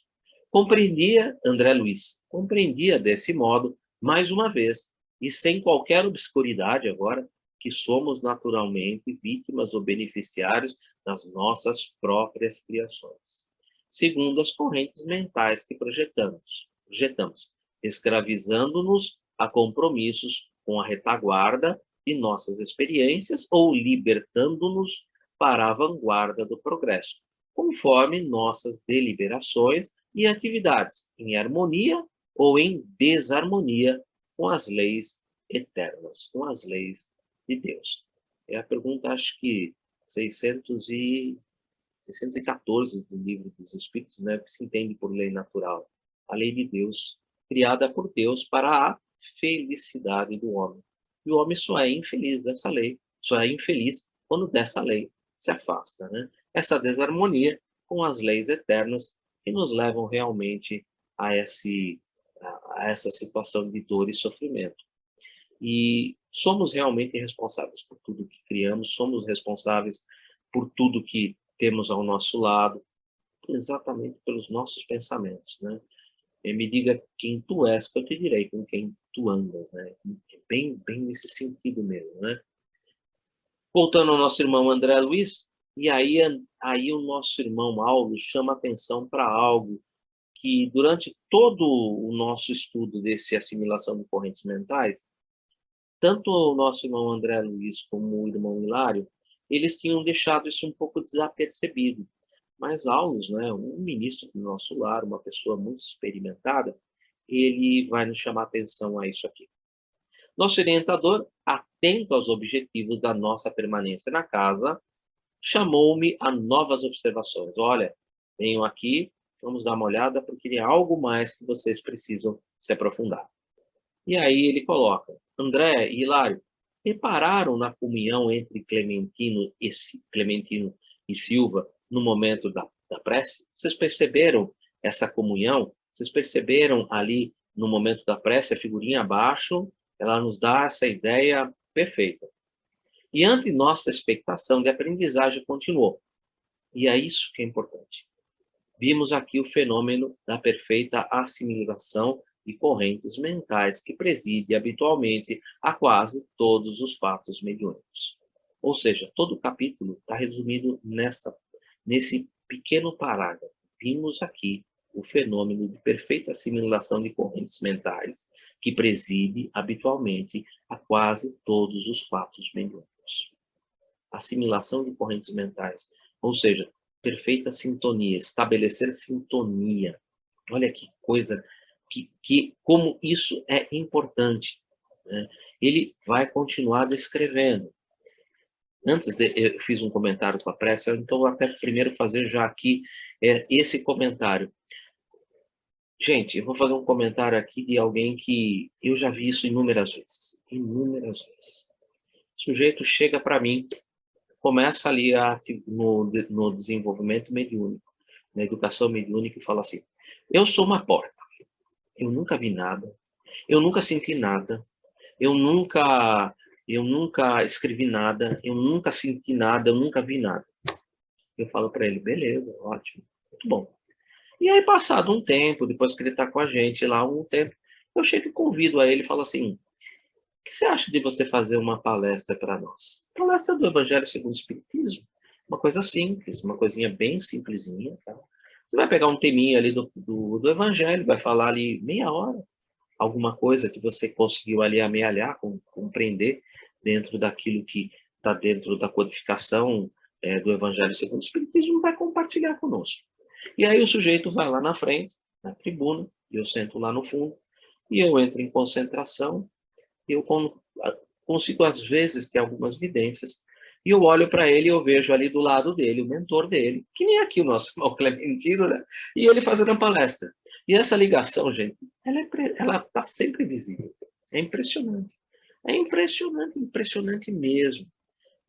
Compreendia, André Luiz, compreendia desse modo, mais uma vez, e sem qualquer obscuridade agora, que somos naturalmente vítimas ou beneficiários das nossas próprias criações, segundo as correntes mentais que projetamos, escravizando-nos a compromissos com a retaguarda de nossas experiências ou libertando-nos para a vanguarda do progresso, conforme nossas deliberações e atividades, em harmonia ou em desarmonia com as leis eternas, com as leis de Deus. É a pergunta, acho que 614 do Livro dos Espíritos, né, que se entende por lei natural. A lei de Deus, criada por Deus para a felicidade do homem. E o homem só é infeliz dessa lei, só é infeliz quando dessa lei se afasta, né? Essa desarmonia com as leis eternas que nos levam realmente a essa situação de dor e sofrimento. E somos realmente responsáveis por tudo que criamos, somos responsáveis por tudo que temos ao nosso lado, exatamente pelos nossos pensamentos, né? Me diga quem tu és, que eu te direi com quem tu andas, né? Bem nesse sentido mesmo, né? Voltando ao nosso irmão André Luiz, e aí o nosso irmão Aulo chama atenção para algo que, durante todo o nosso estudo desse assimilação de correntes mentais, tanto o nosso irmão André Luiz como o irmão Hilário, eles tinham deixado isso um pouco desapercebido. Mas Aulos, né, um ministro do nosso lar, uma pessoa muito experimentada, ele vai nos chamar atenção a isso aqui. Nosso orientador, atento aos objetivos da nossa permanência na casa, chamou-me a novas observações. Olha, venham aqui, vamos dar uma olhada, porque tem algo mais que vocês precisam se aprofundar. E aí ele coloca, André e Hilário, repararam na comunhão entre Clementino e Silva no momento da prece? Vocês perceberam essa comunhão? Vocês perceberam ali no momento da prece, a figurinha abaixo, ela nos dá essa ideia perfeita. E ante nossa expectação de aprendizagem continuou. E é isso que é importante. Vimos aqui o fenômeno da perfeita assimilação de correntes mentais que preside habitualmente a quase todos os fatos mediúnicos. Ou seja, todo o capítulo está resumido nesse pequeno parágrafo. Vimos aqui o fenômeno de perfeita assimilação de correntes mentais que preside habitualmente a quase todos os fatos mediúnicos. Assimilação de correntes mentais, ou seja, perfeita sintonia, estabelecer sintonia. Olha que coisa, como isso é importante, né? ele vai continuar descrevendo. Antes, eu fiz um comentário com a prece, então eu até primeiro fazer já aqui esse comentário. Gente, eu vou fazer um comentário aqui de alguém que eu já vi isso inúmeras vezes. Inúmeras vezes. O sujeito chega para mim, começa ali no desenvolvimento mediúnico, na educação mediúnica, e fala assim: eu sou uma porta, eu nunca vi nada, eu nunca senti nada, eu nunca escrevi nada, eu nunca senti nada, eu nunca vi nada. Eu falo para ele: beleza, ótimo, muito bom. E aí, passado um tempo, depois que ele está com a gente lá um tempo, eu chego e convido a ele e falo assim: o que você acha de você fazer uma palestra para nós? Palestra do Evangelho segundo o Espiritismo. Uma coisa simples, uma coisinha bem simplesinha. Tá? Você vai pegar um teminha ali do Evangelho, vai falar ali meia hora, alguma coisa que você conseguiu ali amealhar, compreender dentro daquilo que está dentro da codificação do Evangelho segundo o Espiritismo, vai compartilhar conosco. E aí o sujeito vai lá na frente, na tribuna, e eu sento lá no fundo, e eu entro em concentração, e eu consigo, às vezes, ter algumas vidências, e eu olho para ele e eu vejo ali do lado dele, o mentor dele, que nem aqui o nosso irmão Clementino, né? E ele fazendo a palestra. E essa ligação, gente, ela está sempre visível. É impressionante. É impressionante, impressionante mesmo.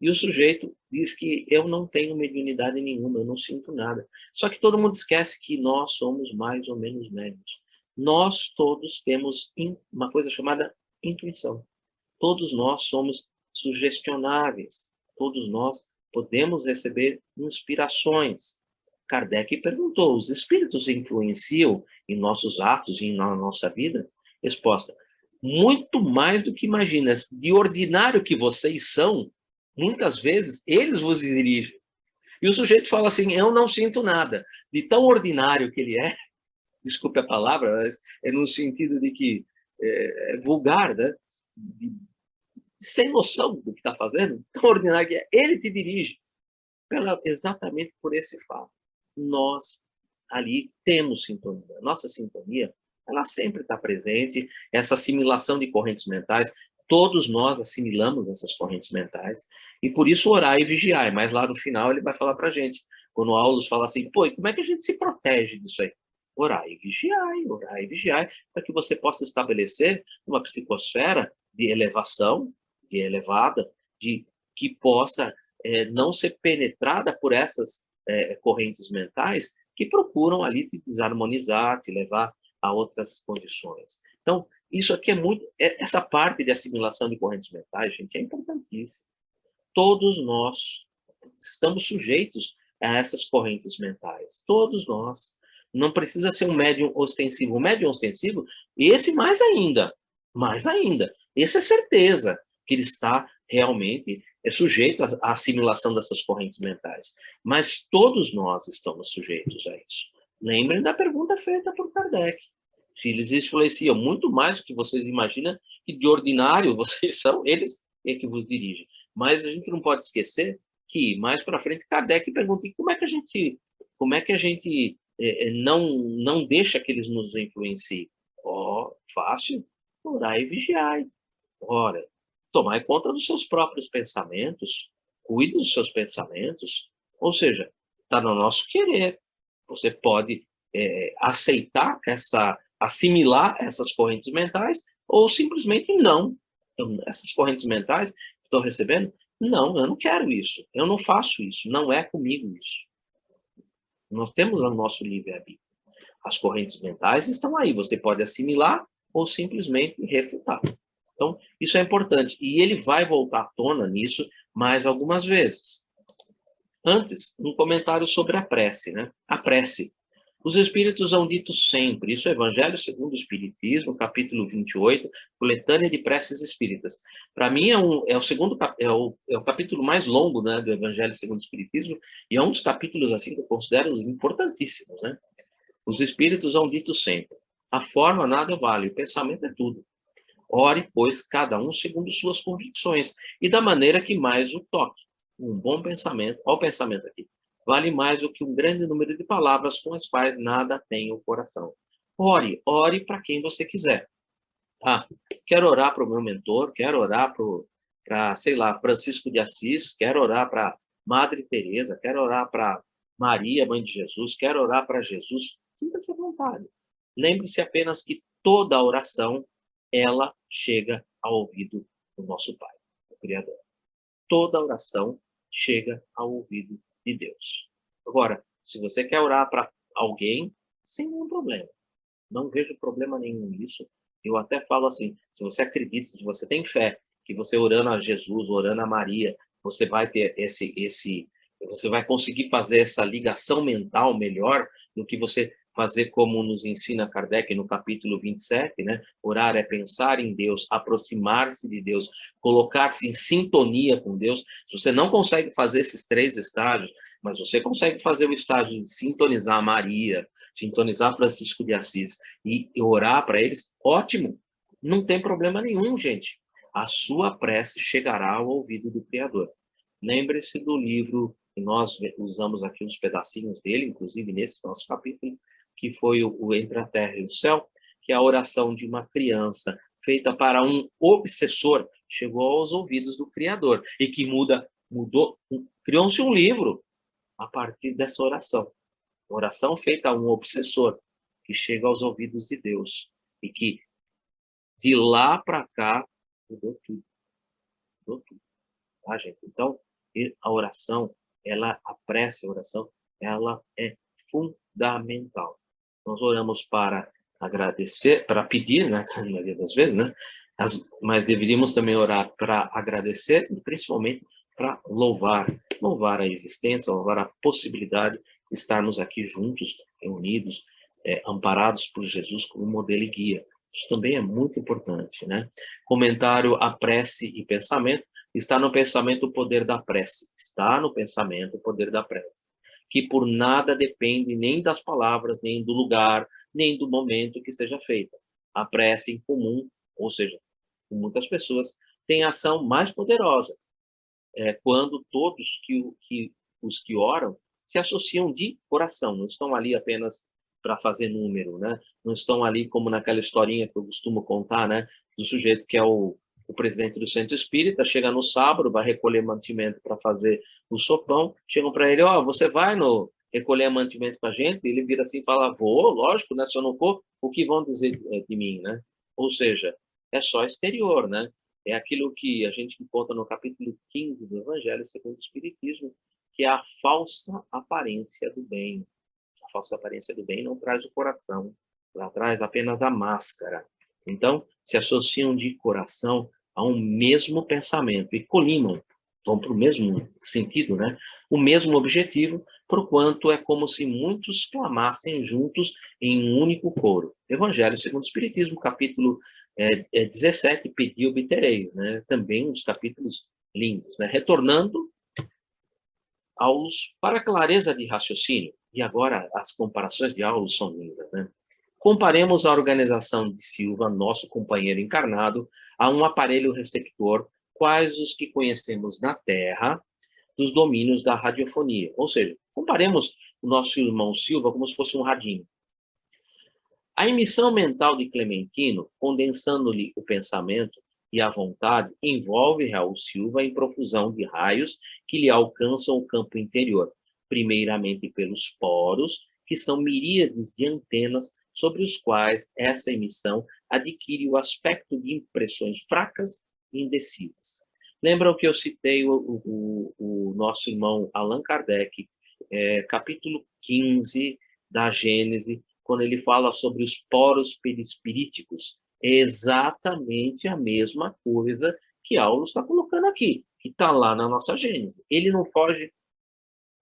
E o sujeito diz que eu não tenho mediunidade nenhuma, eu não sinto nada. Só que todo mundo esquece que nós somos mais ou menos médiuns. Nós todos temos uma coisa chamada intuição. Todos nós somos sugestionáveis. Todos nós podemos receber inspirações. Kardec perguntou: os espíritos influenciam em nossos atos e na nossa vida? Resposta: muito mais do que imaginas. De ordinário que vocês são, muitas vezes eles vos dirigem. E o sujeito fala assim: eu não sinto nada. De tão ordinário que ele é, desculpe a palavra, mas é no sentido de que é vulgar, né? Sem noção do que está fazendo, tão ordinário que é, ele te dirige. Exatamente por esse fato. Nós ali temos sintonia. Nossa sintonia, ela sempre está presente, essa assimilação de correntes mentais, todos nós assimilamos essas correntes mentais, e por isso orar e vigiar. Mas lá no final ele vai falar para a gente, quando o Aulus fala assim: pô, como é que a gente se protege disso aí? Orar e vigiar, para que você possa estabelecer uma psicosfera de elevação, de elevada, de que possa não ser penetrada por essas correntes mentais que procuram ali te desarmonizar, te levar a outras condições. Então, isso aqui é muito... essa parte de assimilação de correntes mentais, gente, é importantíssima. Todos nós estamos sujeitos a essas correntes mentais. Todos nós. Não precisa ser um médium ostensivo. O médium ostensivo, esse mais ainda. Mais ainda. Esse é certeza que ele está realmente sujeito à assimilação dessas correntes mentais. Mas todos nós estamos sujeitos a isso. Lembrem da pergunta feita por Kardec. Se eles influenciam muito mais do que vocês imaginam, que de ordinário vocês são, eles é que vos dirigem. Mas a gente não pode esquecer que, mais para frente, Kardec pergunta: como é que a gente não deixa que eles nos influenciem? Fácil, orar e vigiar. Ora, tomar conta dos seus próprios pensamentos, cuide dos seus pensamentos, ou seja, está no nosso querer. Você pode aceitar assimilar essas correntes mentais, ou simplesmente não. Então, essas correntes mentais que estou recebendo, não, eu não quero isso, eu não faço isso, não é comigo isso. Nós temos o nosso livre-arbítrio. As correntes mentais estão aí, você pode assimilar ou simplesmente refutar. Então, isso é importante. E ele vai voltar à tona nisso mais algumas vezes. Antes, um comentário sobre a prece, né? A prece. Os Espíritos hão dito sempre, isso é Evangelho segundo o Espiritismo, capítulo 28, coletânea de preces espíritas. Para mim é o capítulo mais longo, né, do Evangelho segundo o Espiritismo, e é um dos capítulos assim que eu considero importantíssimos, né? Os Espíritos hão dito sempre: a forma nada vale, o pensamento é tudo. Ore, pois, cada um segundo suas convicções e da maneira que mais o toque. Um bom pensamento, olha o pensamento aqui, vale mais do que um grande número de palavras com as quais nada tem o coração. Ore para quem você quiser. Ah, quero orar para o meu mentor, quero orar para, sei lá, Francisco de Assis, quero orar para Madre Teresa, quero orar para Maria, Mãe de Jesus, quero orar para Jesus. Sinta-se à vontade. Lembre-se apenas que toda oração, ela chega ao ouvido do nosso Pai, o Criador. Toda oração chega ao ouvido de Deus. Agora, se você quer orar para alguém, sem nenhum problema. Não vejo problema nenhum nisso. Eu até falo assim, se você acredita, se você tem fé, que você orando a Jesus, orando a Maria, você vai ter você vai conseguir fazer essa ligação mental melhor do que você fazer como nos ensina Kardec no capítulo 27, né? Orar é pensar em Deus, aproximar-se de Deus, colocar-se em sintonia com Deus. Se você não consegue fazer esses 3 estágios, mas você consegue fazer o estágio de sintonizar Maria, sintonizar Francisco de Assis e orar para eles, ótimo. Não tem problema nenhum, gente. A sua prece chegará ao ouvido do Criador. Lembre-se do livro, que nós usamos aqui uns pedacinhos dele, inclusive nesse nosso capítulo, que foi o Entre a Terra e o Céu, que é a oração de uma criança feita para um obsessor, chegou aos ouvidos do Criador, e que criou-se um livro a partir dessa oração. Oração feita a um obsessor, que chega aos ouvidos de Deus, e que de lá para cá mudou tudo. Mudou tudo, tá, gente? Então, a oração, a prece, a oração, ela é fundamental. Nós oramos para agradecer, para pedir, né, na maioria das vezes, né? Mas deveríamos também orar para agradecer e principalmente para louvar a existência, louvar a possibilidade de estarmos aqui juntos, reunidos, amparados por Jesus como modelo e guia. Isso também é muito importante, né? Comentário: a prece e pensamento. Está no pensamento o poder da prece. Está no pensamento o poder da prece. Que por nada depende nem das palavras, nem do lugar, nem do momento que seja feita. A prece em comum, ou seja, com muitas pessoas, tem ação mais poderosa. Quando todos os que oram se associam de coração, não estão ali apenas para fazer número, né? Não estão ali como naquela historinha que eu costumo contar, né? Do sujeito que é o presidente do centro espírita, chega no sábado, vai recolher mantimento para fazer o sopão, chegam para ele: ó, você vai recolher mantimento com a gente? Ele vira assim e fala: vou, lógico, né? Se eu não for, o que vão dizer de mim, né? Ou seja, é só exterior, né? É aquilo que a gente encontra no capítulo 15 do Evangelho segundo o Espiritismo, que é a falsa aparência do bem. A falsa aparência do bem não traz o coração, ela traz apenas a máscara. Então, se associam de coração a um mesmo pensamento e colimam, vão para o mesmo sentido, né? O mesmo objetivo, porquanto é como se muitos clamassem juntos em um único coro. Evangelho segundo o Espiritismo, capítulo 17, pedi obtereis, né? Também uns capítulos lindos, né? Retornando para a clareza de raciocínio, e agora as comparações de Aulus são lindas, né? Comparemos a organização de Silva, nosso companheiro encarnado, a um aparelho receptor, quais os que conhecemos na Terra, dos domínios da radiofonia. Ou seja, comparemos o nosso irmão Silva como se fosse um radinho. A emissão mental de Clementino, condensando-lhe o pensamento e a vontade, envolve Raul Silva em profusão de raios que lhe alcançam o campo interior, primeiramente pelos poros, que são miríades de antenas sobre os quais essa emissão adquire o aspecto de impressões fracas e indecisas. Lembram que eu citei o nosso irmão Allan Kardec, capítulo 15 da Gênese, quando ele fala sobre os poros perispiríticos? É exatamente a mesma coisa que Aulus está colocando aqui, que está lá na nossa Gênese. Ele não foge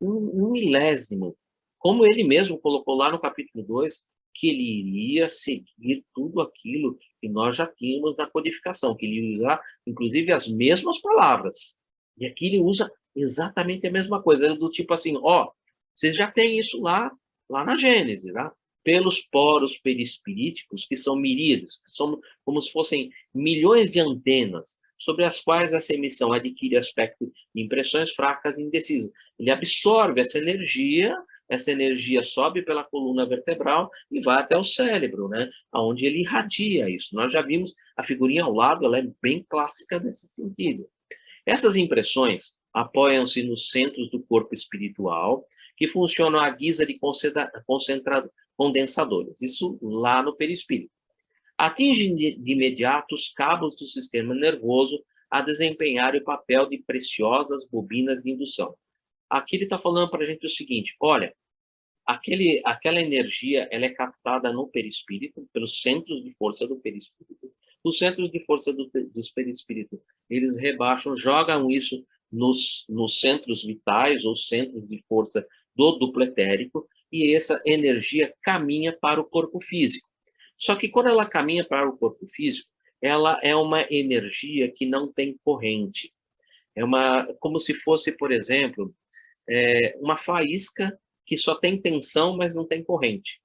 um milésimo, como ele mesmo colocou lá no capítulo 2, que ele iria seguir tudo aquilo que nós já tínhamos na codificação, que ele ia usar, inclusive, as mesmas palavras. E aqui ele usa exatamente a mesma coisa, do tipo assim: ó, vocês já têm isso lá na Gênesis, tá? Pelos poros perispiríticos, que são miríades, que são como se fossem milhões de antenas, sobre as quais essa emissão adquire aspecto de impressões fracas e indecisas. Ele absorve essa energia, essa energia sobe pela coluna vertebral e vai até o cérebro, né? Onde ele irradia isso. Nós já vimos a figurinha ao lado, ela é bem clássica nesse sentido. Essas impressões apoiam-se nos centros do corpo espiritual, que funcionam à guisa de condensadores, isso lá no perispírito. Atingem de imediato os cabos do sistema nervoso a desempenhar o papel de preciosas bobinas de indução. Aqui ele está falando para a gente o seguinte, olha, aquela energia ela é captada no perispírito, pelos centros de força do perispírito. Os centros de força do perispírito, eles rebaixam, jogam isso nos centros vitais ou centros de força do duplo etérico, e essa energia caminha para o corpo físico. Só que quando ela caminha para o corpo físico, ela é uma energia que não tem corrente. Como se fosse, por exemplo, uma faísca que só tem tensão, mas não tem corrente.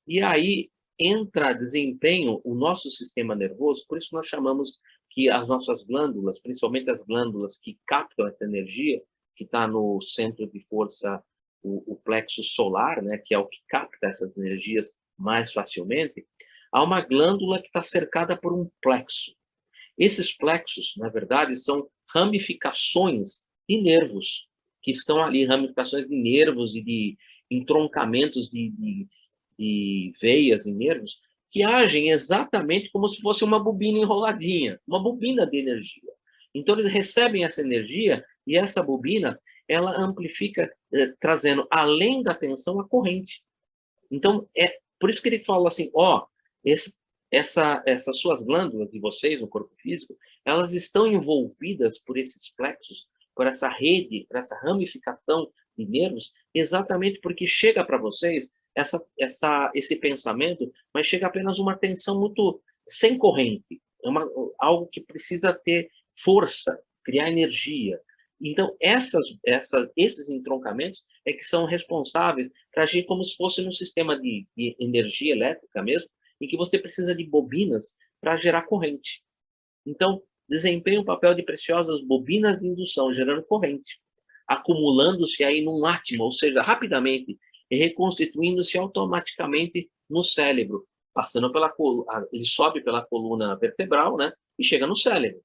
E aí entra desempenho o nosso sistema nervoso, por isso nós chamamos que as nossas glândulas, principalmente as glândulas que captam essa energia, que está no centro de força, o plexo solar, né, que é o que capta essas energias mais facilmente, há uma glândula que está cercada por um plexo. Esses plexos, na verdade, são ramificações de nervos, que estão ali, ramificações de nervos e de entroncamentos de veias e nervos, que agem exatamente como se fosse uma bobina enroladinha, uma bobina de energia. Então, eles recebem essa energia e essa bobina, ela amplifica, trazendo, além da tensão, a corrente. Então, é por isso que ele fala assim, essas suas glândulas de vocês no corpo físico, elas estão envolvidas por esses plexos, por essa rede, por essa ramificação de nervos, exatamente porque chega para vocês esse pensamento, mas chega apenas uma tensão muito sem corrente, algo que precisa ter força, criar energia. Então, esses entroncamentos é que são responsáveis para agir como se fosse num sistema de energia elétrica mesmo, em que você precisa de bobinas para gerar corrente. Então, desempenha o papel de preciosas bobinas de indução, gerando corrente, acumulando-se aí num átimo, ou seja, rapidamente, e reconstituindo-se automaticamente no cérebro, passando ele sobe pela coluna vertebral, né, e chega no cérebro,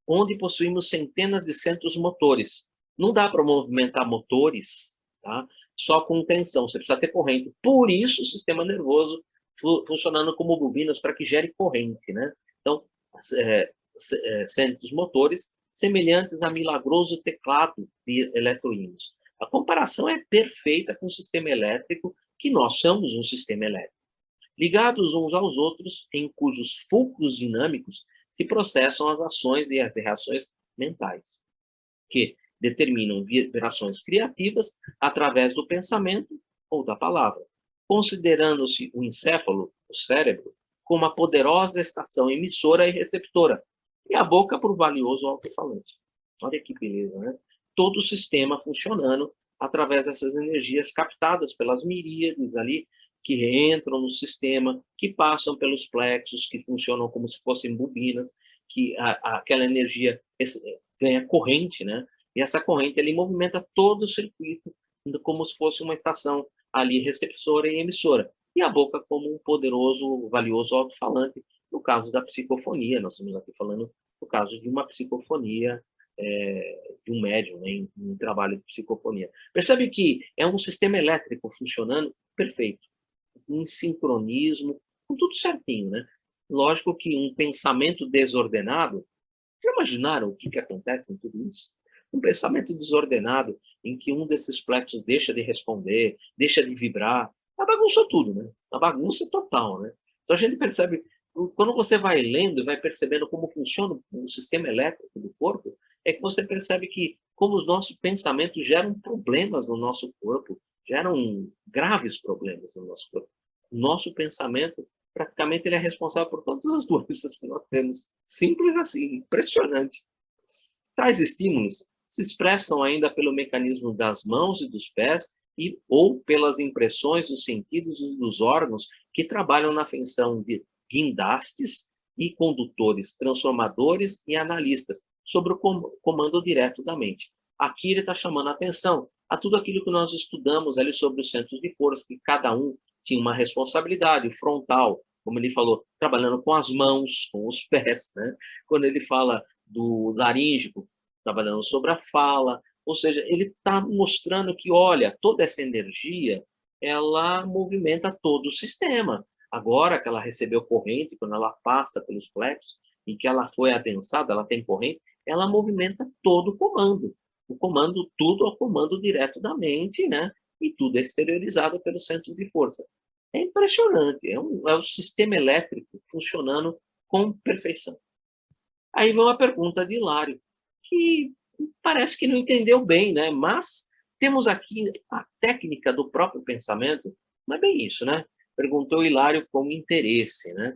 onde possuímos centenas de centros motores. Não dá para movimentar motores, tá, só com tensão, você precisa ter corrente. Por isso, o sistema nervoso funcionando como bobinas para que gere corrente, né? Então, centros motores semelhantes a milagroso teclado de eletroímãos. A comparação é perfeita com o sistema elétrico, que nós somos um sistema elétrico, ligados uns aos outros, em cujos fulcros dinâmicos se processam as ações e as reações mentais, que determinam vibrações criativas através do pensamento ou da palavra, considerando-se o encéfalo, o cérebro, como uma poderosa estação emissora e receptora, e a boca por valioso alto-falante. Olha que beleza, né? Todo o sistema funcionando através dessas energias captadas pelas miríades ali, que entram no sistema, que passam pelos plexos, que funcionam como se fossem bobinas, que aquela energia ganha corrente, né? E essa corrente ali movimenta todo o circuito, como se fosse uma estação ali receptora e emissora. E a boca como um poderoso, valioso alto-falante, no caso da psicofonia. Nós estamos aqui falando no caso de uma psicofonia, de um médium, né, em um trabalho de psicofonia. Percebe que é um sistema elétrico funcionando perfeito, em sincronismo, com tudo certinho, né? Lógico que um pensamento desordenado, já imaginaram o que acontece em tudo isso? Um pensamento desordenado em que um desses plexos deixa de responder, deixa de vibrar, bagunça tudo, né? A bagunça total, né? Então a gente percebe, quando você vai lendo e vai percebendo como funciona o sistema elétrico do corpo, é que você percebe que como os nossos pensamentos geram problemas no nosso corpo, geram graves problemas no nosso corpo. O nosso pensamento, praticamente, ele é responsável por todas as doenças que nós temos. Simples assim, impressionante. Tais estímulos se expressam ainda pelo mecanismo das mãos e dos pés ou pelas impressões dos sentidos e dos órgãos que trabalham na função de guindastes e condutores, transformadores e analistas, sobre o comando direto da mente. Aqui ele está chamando a atenção a tudo aquilo que nós estudamos ali sobre os centros de força, que cada um tinha uma responsabilidade, o frontal, como ele falou, trabalhando com as mãos, com os pés, né? Quando ele fala do laríngico, trabalhando sobre a fala, ou seja, ele está mostrando que, olha, toda essa energia, ela movimenta todo o sistema. Agora que ela recebeu corrente, quando ela passa pelos plexos, e que ela foi adensada, ela tem corrente, ela movimenta todo o comando. O comando, tudo é o comando direto da mente, né? E tudo é exteriorizado pelo centro de força. É impressionante, é um sistema elétrico funcionando com perfeição. Aí vem uma pergunta de Hilário, que parece que não entendeu bem, né? Mas temos aqui a técnica do próprio pensamento, não é bem isso, né? Perguntou Hilário com interesse, né?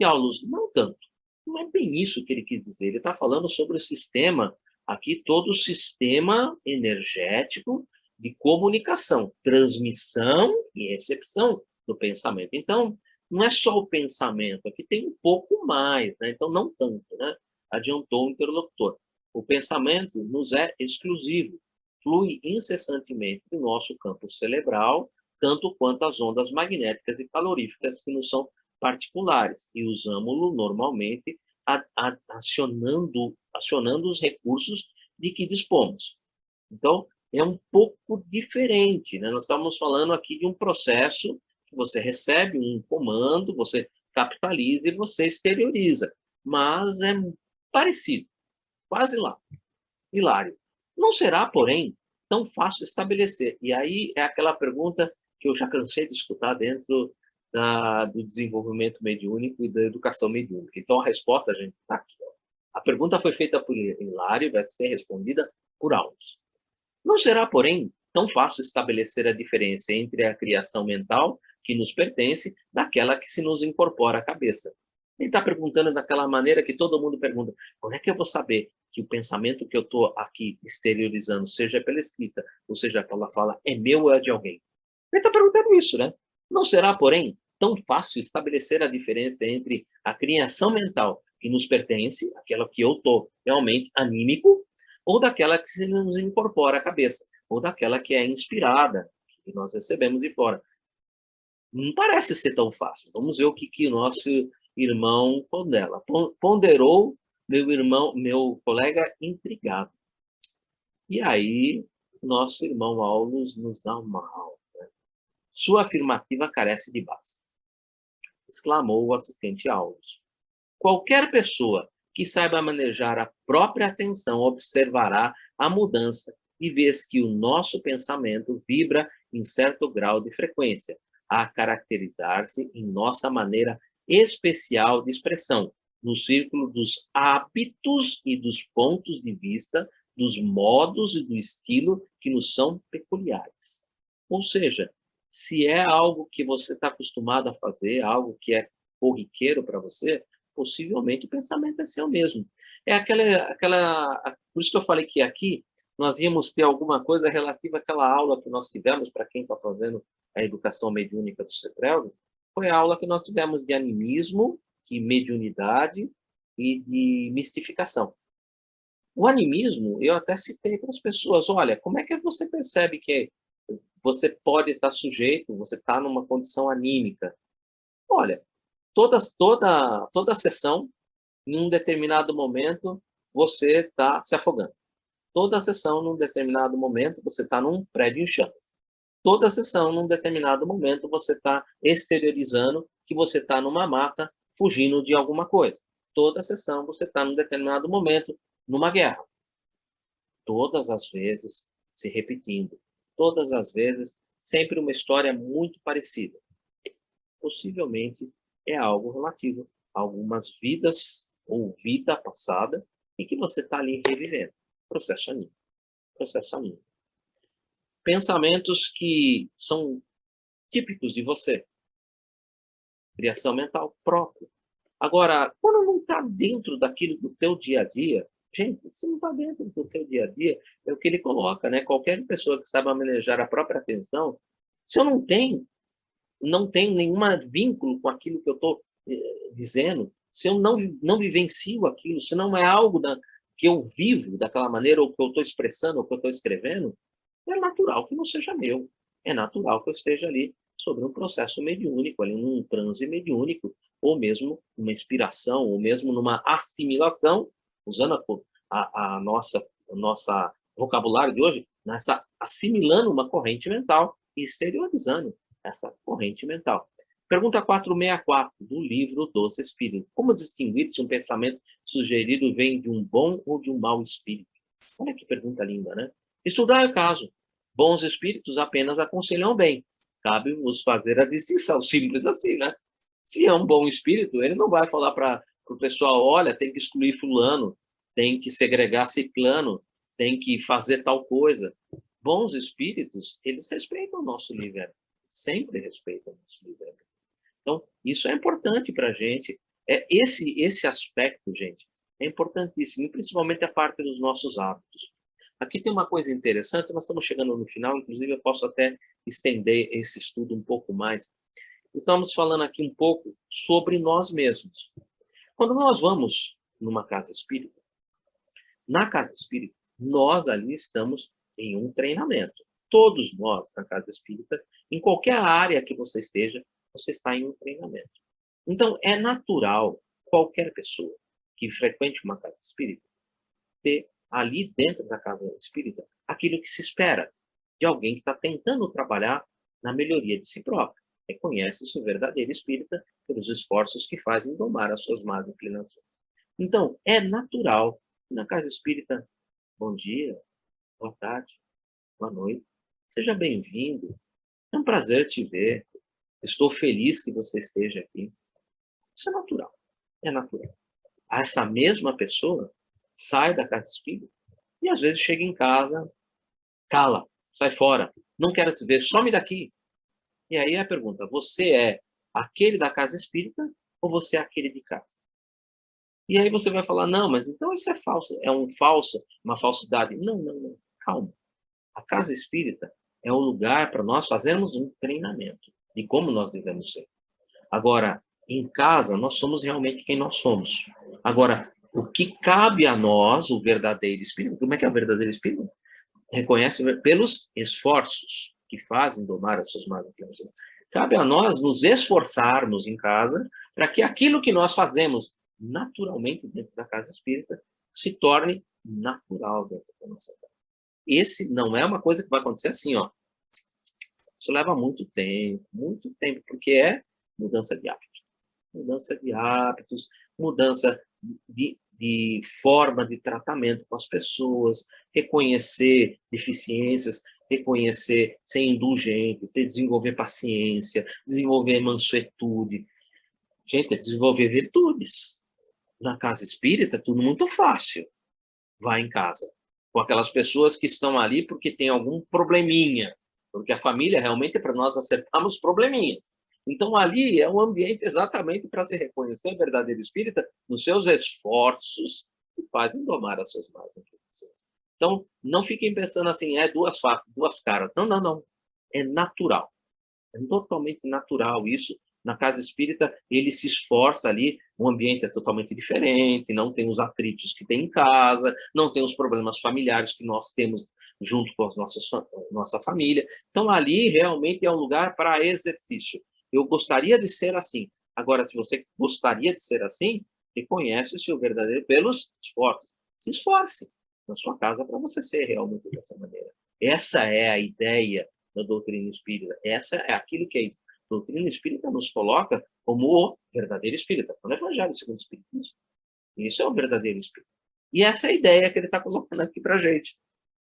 E Aulus, não tanto. Não é bem isso que ele quis dizer. Ele está falando sobre o sistema, aqui todo o sistema energético de comunicação, transmissão e recepção do pensamento. Então, não é só o pensamento, aqui tem um pouco mais, né? Então não tanto, né? Adiantou o interlocutor. O pensamento nos é exclusivo, flui incessantemente do nosso campo cerebral, tanto quanto as ondas magnéticas e caloríficas que nos são particulares, e usamos-lo normalmente acionando os recursos de que dispomos. Então, é um pouco diferente, né? Nós estamos falando aqui de um processo que você recebe um comando, você capitaliza e você exterioriza, mas é parecido, quase lá. Hilário. Não será, porém, tão fácil estabelecer. E aí é aquela pergunta que eu já cansei de escutar dentro do desenvolvimento mediúnico e da educação mediúnica. Então, a resposta, gente, está aqui. A pergunta foi feita por Hilário e vai ser respondida por Aulus. Não será, porém, tão fácil estabelecer a diferença entre a criação mental que nos pertence daquela que se nos incorpora à cabeça. Ele está perguntando daquela maneira que todo mundo pergunta: como é que eu vou saber que o pensamento que eu estou aqui exteriorizando, seja pela escrita ou seja pela fala, é meu ou é de alguém? Ele está perguntando isso, né? Não será, porém, tão fácil estabelecer a diferença entre a criação mental que nos pertence, aquela que eu estou realmente anímico, ou daquela que se nos incorpora à cabeça, ou daquela que é inspirada, que nós recebemos de fora. Não parece ser tão fácil. Vamos ver o que o nosso irmão ponderou, meu colega intrigado. E aí, nosso irmão Aulus nos dá uma aula. Né? Sua afirmativa carece de base, exclamou o assistente Aulus. Qualquer pessoa que saiba manejar a própria atenção observará a mudança e vês que o nosso pensamento vibra em certo grau de frequência, a caracterizar-se em nossa maneira especial de expressão, no círculo dos hábitos e dos pontos de vista, dos modos e do estilo que nos são peculiares. Ou seja, se é algo que você está acostumado a fazer, algo que é corriqueiro para você, possivelmente o pensamento é seu mesmo. É por isso que eu falei que aqui nós íamos ter alguma coisa relativa àquela aula que nós tivemos, para quem está fazendo a educação mediúnica do CEPREL, foi a aula que nós tivemos de animismo, de mediunidade e de mistificação. O animismo, eu até citei para as pessoas, olha, como é que você percebe que você pode estar sujeito, você está numa condição anímica? Olha, toda sessão, em um determinado momento, você está se afogando. Toda sessão, num determinado momento, você está num prédio em chamas. Toda sessão, num determinado momento, você está exteriorizando que você está numa mata, fugindo de alguma coisa. Toda sessão, você está num determinado momento, numa guerra. Todas as vezes se repetindo. Todas as vezes, sempre uma história muito parecida. Possivelmente é algo relativo a algumas vidas ou vida passada e que você está ali revivendo. Processo anímico. Processo anímico. Pensamentos que são típicos de você. Criação mental própria. Agora, quando não está dentro daquilo do teu dia a dia, gente, se não está dentro do teu dia a dia, é o que ele coloca, né? Qualquer pessoa que saiba manejar a própria atenção, se eu não tenho nenhum vínculo com aquilo que eu estou dizendo, se eu não vivencio aquilo, se não é algo que eu vivo daquela maneira, ou que eu estou expressando, ou que eu estou escrevendo, é natural que não seja meu. É natural que eu esteja ali sobre um processo mediúnico, ali num transe mediúnico, ou mesmo uma inspiração, ou mesmo numa assimilação, usando a nossa vocabulário de hoje, nessa, assimilando uma corrente mental e exteriorizando essa corrente mental. Pergunta 464, do livro dos Espíritos. Como distinguir se um pensamento sugerido vem de um bom ou de um mau espírito? Olha que pergunta linda, né? Estudar o caso. Bons espíritos apenas aconselham bem. Cabe-vos fazer a distinção. Simples assim, né? Se é um bom espírito, ele não vai falar para o pessoal, olha, tem que excluir fulano, tem que segregar ciclano, tem que fazer tal coisa. Bons espíritos, eles respeitam o nosso livre-arbítrio. Sempre respeitam o nosso livre-arbítrio. Então, isso é importante para a gente. Esse aspecto, gente, é importantíssimo, e principalmente a parte dos nossos hábitos. Aqui tem uma coisa interessante, nós estamos chegando no final, inclusive eu posso até estender esse estudo um pouco mais. Estamos falando aqui um pouco sobre nós mesmos. Quando nós vamos numa casa espírita, na casa espírita, nós ali estamos em um treinamento. Todos nós, na casa espírita, em qualquer área que você esteja, você está em um treinamento. Então, é natural qualquer pessoa que frequente uma casa espírita ter ali dentro da casa espírita aquilo que se espera de alguém que está tentando trabalhar na melhoria de si próprio. Reconhece-se o verdadeiro espírita pelos esforços que faz em domar as suas más inclinações. Então, é natural na casa espírita, bom dia, boa tarde, boa noite, seja bem-vindo, é um prazer te ver, estou feliz que você esteja aqui. Isso é natural, é natural. Essa mesma pessoa sai da casa espírita e às vezes chega em casa, cala, sai fora, não quero te ver, some daqui. E aí a pergunta, você é aquele da casa espírita ou você é aquele de casa? E aí você vai falar, não, mas então isso é falso, é uma falsidade. Não, não, não, calma. A casa espírita é um lugar para nós fazermos um treinamento de como nós devemos ser. Agora, em casa, nós somos realmente quem nós somos. Agora, o que cabe a nós, o verdadeiro espírito, como é que é o verdadeiro espírito? Reconhece pelos esforços que fazem domar as suas más inclinações. Cabe a nós nos esforçarmos em casa para que aquilo que nós fazemos naturalmente dentro da casa espírita se torne natural dentro da nossa casa. Esse não é uma coisa que vai acontecer assim, ó. Isso leva muito tempo, porque é mudança de hábitos. Mudança de hábitos, mudança de forma de tratamento com as pessoas, reconhecer deficiências, reconhecer, ser indulgente, desenvolver paciência, desenvolver mansuetude. Gente, é desenvolver virtudes. Na casa espírita, tudo muito fácil. Vai em casa. Com aquelas pessoas que estão ali porque tem algum probleminha. Porque a família realmente é para nós acertarmos probleminhas. Então, ali é um ambiente exatamente para se reconhecer o verdadeiro espírita nos seus esforços que fazem domar as suas más inclinações. Então, não fiquem pensando assim, é duas faces, duas caras. Não, não, não. É natural. É totalmente natural isso. Na casa espírita, ele se esforça ali, o ambiente é totalmente diferente, não tem os atritos que tem em casa, não tem os problemas familiares que nós temos junto com nossa família. Então, ali realmente é um lugar para exercício. Eu gostaria de ser assim. Agora, se você gostaria de ser assim, reconhece-se o verdadeiro pelos esforços. Se esforce na sua casa para você ser realmente dessa maneira. Essa é a ideia da doutrina espírita. Essa é aquilo que a doutrina espírita nos coloca como o verdadeiro espírita. No Evangelho segundo o Espiritismo. Isso é o verdadeiro espírito. E essa é a ideia que ele está colocando aqui para a gente.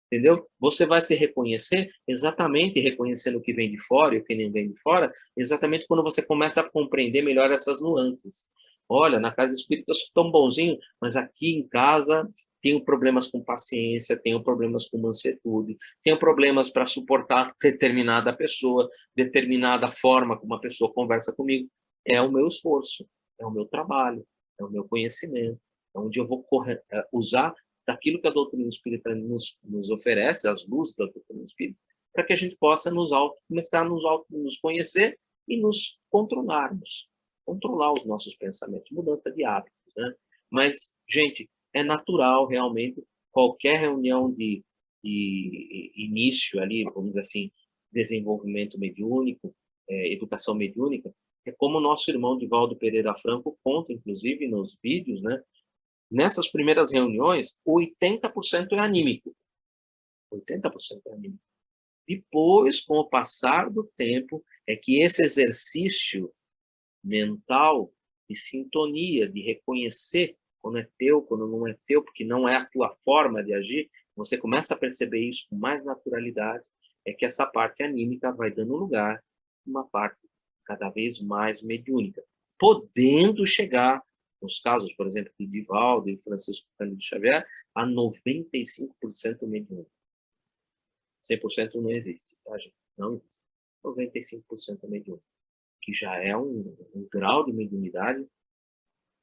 Entendeu? Você vai se reconhecer exatamente reconhecendo o que vem de fora e o que nem vem de fora, exatamente quando você começa a compreender melhor essas nuances. Olha, na casa espírita eu sou tão bonzinho, mas aqui em casa tenho problemas com paciência, tenho problemas com mansuetude, tenho problemas para suportar determinada pessoa, determinada forma como a pessoa conversa comigo. É o meu esforço, é o meu trabalho, é o meu conhecimento, é onde eu vou usar daquilo que a doutrina espírita nos oferece, as luzes da doutrina espírita, para que a gente possa começar a nos conhecer e nos controlarmos, controlar os nossos pensamentos, mudança de hábitos, né? Mas, gente, é natural realmente qualquer reunião de de início ali, vamos dizer assim, desenvolvimento mediúnico, educação mediúnica, é como o nosso irmão Divaldo Pereira Franco conta, inclusive, nos vídeos, né? Nessas primeiras reuniões, 80% é anímico. 80% é anímico. Depois, com o passar do tempo, é que esse exercício mental de sintonia, de reconhecer quando é teu, quando não é teu, porque não é a tua forma de agir, você começa a perceber isso com mais naturalidade, é que essa parte anímica vai dando lugar a uma parte cada vez mais mediúnica, podendo chegar, nos casos, por exemplo, de Divaldo e Francisco Cândido Xavier, a 95% mediúnico. 100% não existe, tá, gente? Não existe. 95% mediúnico, que já é um grau de mediunidade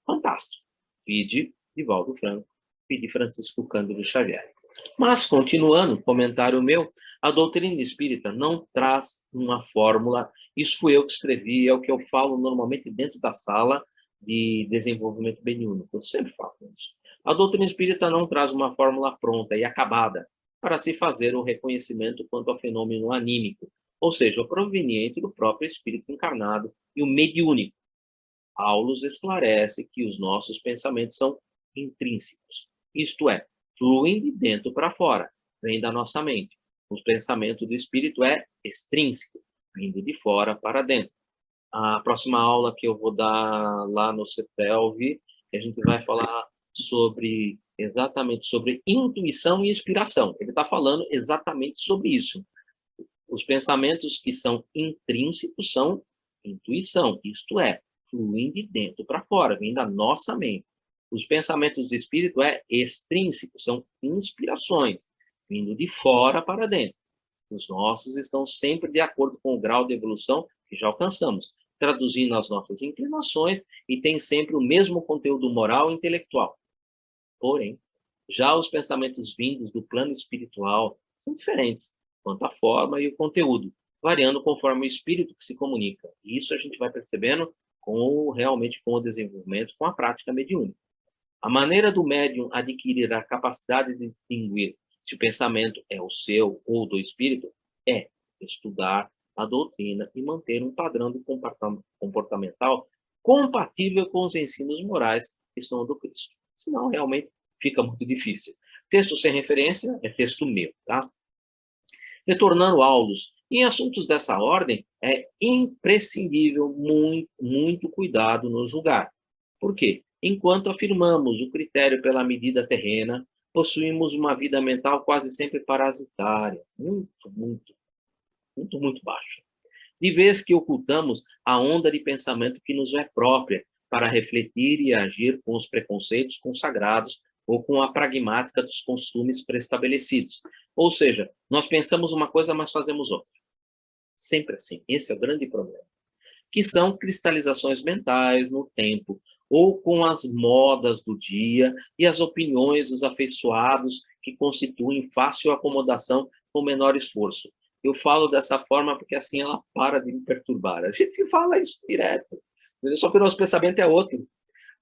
fantástico. Vide Divaldo Franco, vide Francisco Cândido Xavier. Mas, continuando, comentário meu, a doutrina espírita não traz uma fórmula, isso fui eu que escrevi, é o que eu falo normalmente dentro da sala de desenvolvimento mediúnico, eu sempre falo isso. A doutrina espírita não traz uma fórmula pronta e acabada para se fazer o reconhecimento quanto ao fenômeno anímico, ou seja, o proveniente do próprio espírito encarnado e o mediúnico. Aulus esclarece que os nossos pensamentos são intrínsecos, isto é, fluem de dentro para fora, vem da nossa mente. O pensamento do espírito é extrínseco, vindo de fora para dentro. A próxima aula que eu vou dar lá no CETELV, a gente vai falar exatamente sobre intuição e inspiração. Ele está falando exatamente sobre isso. Os pensamentos que são intrínsecos são intuição, isto é, fluem de dentro para fora, vem da nossa mente. Os pensamentos do espírito é extrínsecos, são inspirações, vindo de fora para dentro. Os nossos estão sempre de acordo com o grau de evolução que já alcançamos, traduzindo as nossas inclinações e tem sempre o mesmo conteúdo moral e intelectual. Porém, já os pensamentos vindos do plano espiritual são diferentes, quanto à forma e o conteúdo, variando conforme o espírito que se comunica. E isso a gente vai percebendo realmente com o desenvolvimento, com a prática mediúnica. A maneira do médium adquirir a capacidade de distinguir se o pensamento é o seu ou do espírito é estudar a doutrina e manter um padrão de comportamental compatível com os ensinos morais que são do Cristo. Senão, realmente, fica muito difícil. Texto sem referência é texto meu, tá? Retornando a Aulus, em assuntos dessa ordem, é imprescindível muito cuidado no julgar. Por quê? Enquanto afirmamos o critério pela medida terrena, possuímos uma vida mental quase sempre parasitária, muito baixa. De vez que ocultamos a onda de pensamento que nos é própria para refletir e agir com os preconceitos consagrados ou com a pragmática dos costumes preestabelecidos. Ou seja, nós pensamos uma coisa, mas fazemos outra. Sempre assim. Esse é o grande problema. Que são cristalizações mentais no tempo, ou com as modas do dia e as opiniões dos afeiçoados que constituem fácil acomodação com menor esforço. Eu falo dessa forma porque assim ela para de me perturbar. A gente fala isso direto, só que o nosso pensamento é outro.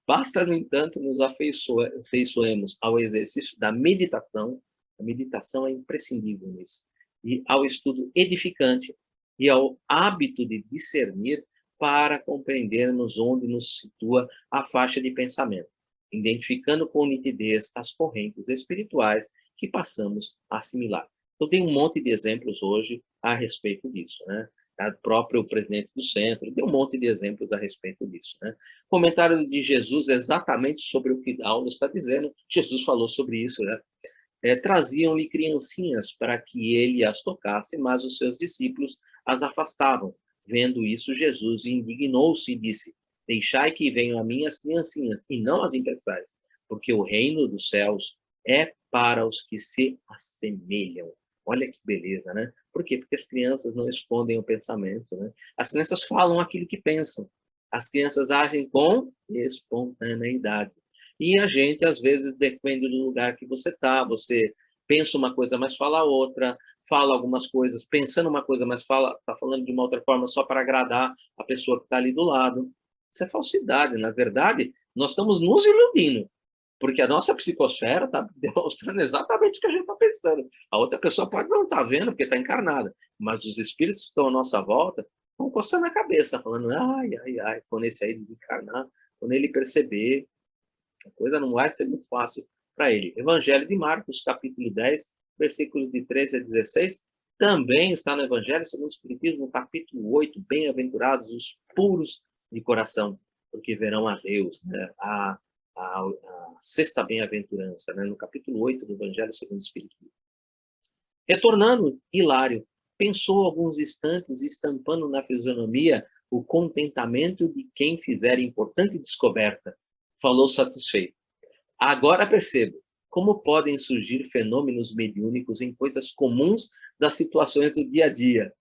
Basta, no entanto, nos afeiçoemos ao exercício da meditação. A meditação é imprescindível nisso. E ao estudo edificante e ao hábito de discernir para compreendermos onde nos situa a faixa de pensamento, identificando com nitidez as correntes espirituais que passamos a assimilar. Eu tenho um monte de exemplos hoje a respeito disso, né? O próprio presidente do centro deu um monte de exemplos a respeito disso, né? Comentário de Jesus exatamente sobre o que Aulus está dizendo. Jesus falou sobre isso, né? Traziam-lhe criancinhas para que ele as tocasse, mas os seus discípulos as afastavam. Vendo isso, Jesus indignou-se e disse: deixai que venham a mim as criancinhas, e não as impeçais, porque o reino dos céus é para os que se assemelham. Olha que beleza, né? Por quê? Porque as crianças não escondem o pensamento, né? As crianças falam aquilo que pensam. As crianças agem com espontaneidade. E a gente, às vezes, depende do lugar que você está. Você pensa uma coisa, mas fala outra. Fala algumas coisas, pensando uma coisa, mas está falando de uma outra forma só para agradar a pessoa que está ali do lado. Isso é falsidade. Na verdade, nós estamos nos iludindo. Porque a nossa psicosfera está demonstrando exatamente o que a gente está pensando. A outra pessoa pode não estar vendo, porque está encarnada, mas os espíritos que estão à nossa volta estão coçando a cabeça, falando, ai, ai, ai, quando esse aí desencarnar, quando ele perceber, a coisa não vai ser muito fácil para ele. Evangelho de Marcos, capítulo 10, versículos de 13 a 16, também está no Evangelho segundo o Espiritismo, no capítulo 8, bem-aventurados os puros de coração, porque verão a Deus, né? A sexta bem-aventurança, né? No capítulo 8 do Evangelho segundo o Espiritismo. Retornando, Hilário pensou alguns instantes, estampando na fisionomia o contentamento de quem fizer importante descoberta. Falou satisfeito. Agora percebo como podem surgir fenômenos mediúnicos em coisas comuns das situações do dia a dia.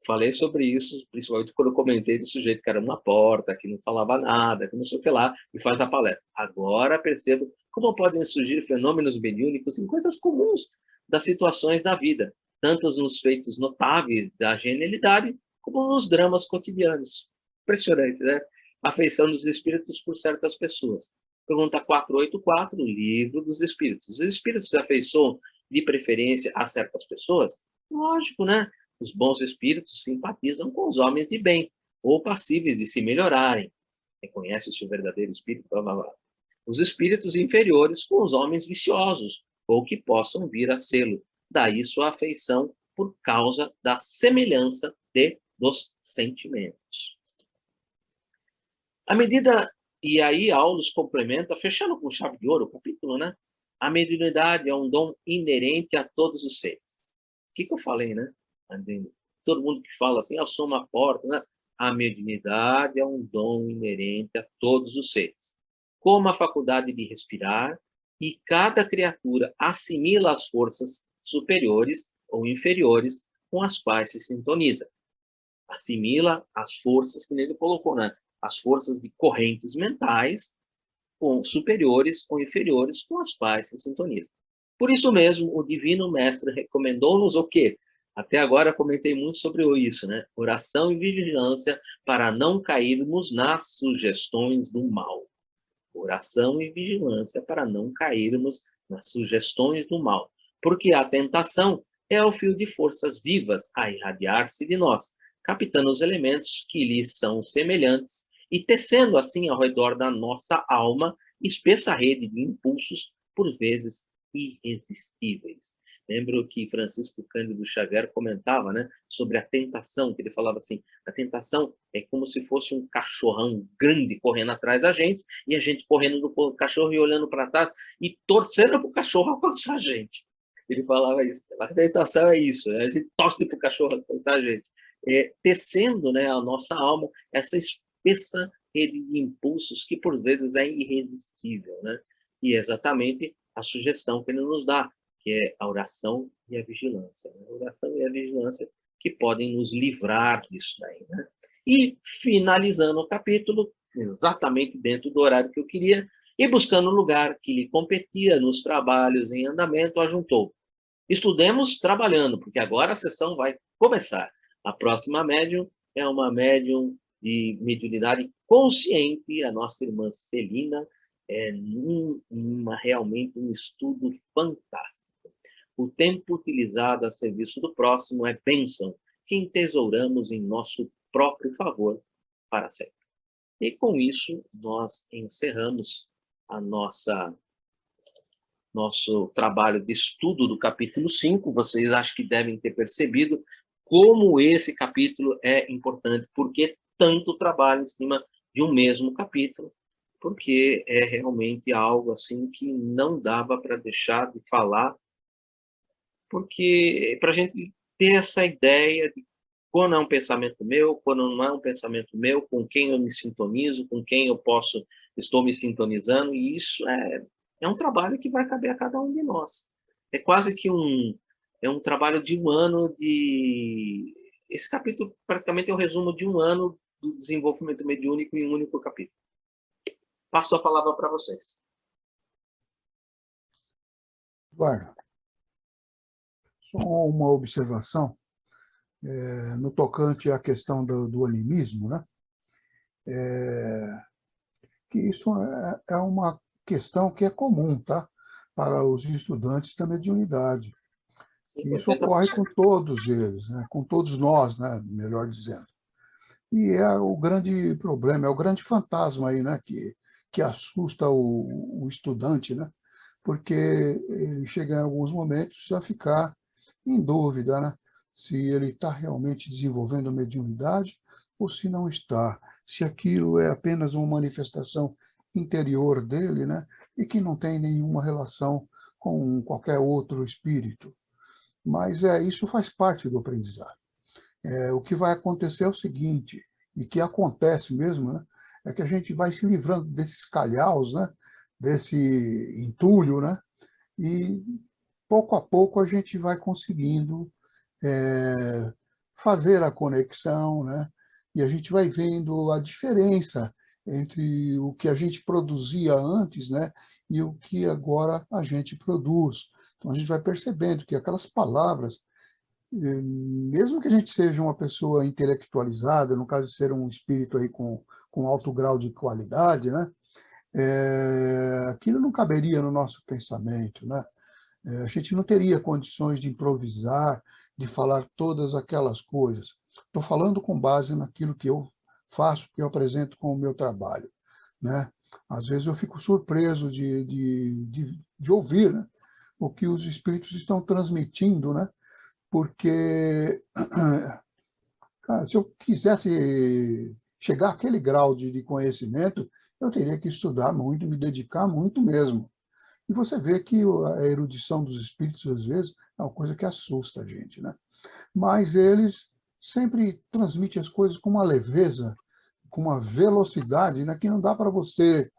Falei sobre isso, principalmente quando eu comentei do sujeito que era uma porta, que não falava nada, que não sei o que lá, e faz a palestra. Agora percebo como podem surgir fenômenos mediúnicos em coisas comuns das situações da vida, tanto nos feitos notáveis da genialidade, como nos dramas cotidianos. Impressionante, né? A afeição dos espíritos por certas pessoas. Pergunta 484, Livro dos Espíritos. Os espíritos se afeiçoam de preferência a certas pessoas? Lógico, né? Os bons espíritos simpatizam com os homens de bem, ou passíveis de se melhorarem. Reconhece-se o verdadeiro espírito, blá, blá, blá. Os espíritos inferiores com os homens viciosos, ou que possam vir a sê-lo. Daí sua afeição por causa da semelhança dos sentimentos. À medida, e aí Aulus complementa, fechando com chave de ouro o capítulo, né? A mediunidade é um dom inerente a todos os seres. O que eu falei, né? Todo mundo que fala assim, eu sou uma porta, né? A mediunidade é um dom inerente a todos os seres, como a faculdade de respirar, e cada criatura assimila as forças superiores ou inferiores com as quais se sintoniza. Assimila as forças que ele colocou, né? As forças de correntes mentais com superiores ou inferiores com as quais se sintoniza. Por isso mesmo, o Divino Mestre recomendou-nos o quê? Até agora comentei muito sobre isso, né? Oração e vigilância para não cairmos nas sugestões do mal. Oração e vigilância para não cairmos nas sugestões do mal. Porque a tentação é o fio de forças vivas a irradiar-se de nós, captando os elementos que lhe são semelhantes e tecendo assim ao redor da nossa alma espessa rede de impulsos, por vezes irresistíveis. Lembro que Francisco Cândido Xavier comentava, né, sobre a tentação, que ele falava assim, a tentação é como se fosse um cachorrão grande correndo atrás da gente, e a gente correndo do cachorro e olhando para trás, e torcendo para o cachorro alcançar a gente. Ele falava isso. A tentação é isso, né? A gente torce para o cachorro alcançar a gente. Tecendo, né, a nossa alma essa espessa rede de impulsos que, por vezes, é irresistível, né? E é exatamente a sugestão que ele nos dá, que é a oração e a vigilância. Né? A oração e a vigilância que podem nos livrar disso daí, né? E, finalizando o capítulo, exatamente dentro do horário que eu queria, e buscando um lugar que lhe competia nos trabalhos em andamento, ajuntou. Estudemos trabalhando, porque agora a sessão vai começar. A próxima médium é uma médium de mediunidade consciente, a nossa irmã Celina, realmente um estudo fantástico. O tempo utilizado a serviço do próximo é bênção que entesouramos em nosso próprio favor para sempre. E com isso, nós encerramos a nosso trabalho de estudo do capítulo 5. Vocês acho que devem ter percebido como esse capítulo é importante, porque tanto trabalho em cima de um mesmo capítulo, porque é realmente algo assim que não dava para deixar de falar, porque para a gente ter essa ideia de quando é um pensamento meu, quando não é um pensamento meu, com quem eu me sintonizo, com quem eu estou me sintonizando, e isso é um trabalho que vai caber a cada um de nós. É quase que um trabalho de um ano de... Esse capítulo praticamente é o resumo de um ano do desenvolvimento mediúnico em um único capítulo. Passo a palavra para vocês. Eduardo, só uma observação no tocante à questão do animismo, né? Que isso é uma questão que é comum, tá? Para os estudantes da mediunidade. E isso ocorre com todos eles, né? Com todos nós, né? Melhor dizendo. E é o grande problema, é o grande fantasma aí, né? Que assusta o estudante, né? Porque ele chega em alguns momentos a ficar em dúvida, né? Se ele está realmente desenvolvendo a mediunidade ou se não está. Se aquilo é apenas uma manifestação interior dele, né? E que não tem nenhuma relação com qualquer outro espírito. Mas isso faz parte do aprendizado. O que vai acontecer é o seguinte, e que acontece mesmo, né? É que a gente vai se livrando desses calhaus, né? Desse entulho, né? E pouco a pouco a gente vai conseguindo fazer a conexão, né? E a gente vai vendo a diferença entre o que a gente produzia antes, né? E o que agora a gente produz. Então a gente vai percebendo que aquelas palavras, mesmo que a gente seja uma pessoa intelectualizada, no caso de ser um espírito aí com alto grau de qualidade, né? Aquilo não caberia no nosso pensamento, né? A gente não teria condições de improvisar, de falar todas aquelas coisas. Estou falando com base naquilo que eu faço, que eu apresento com o meu trabalho, né? Às vezes eu fico surpreso de ouvir, né, o que os espíritos estão transmitindo, né? Porque, cara, se eu quisesse chegar àquele grau de conhecimento, eu teria que estudar muito, me dedicar muito mesmo. E você vê que a erudição dos espíritos, às vezes, é uma coisa que assusta a gente, né? Mas eles sempre transmitem as coisas com uma leveza, com uma velocidade, né, que não dá para você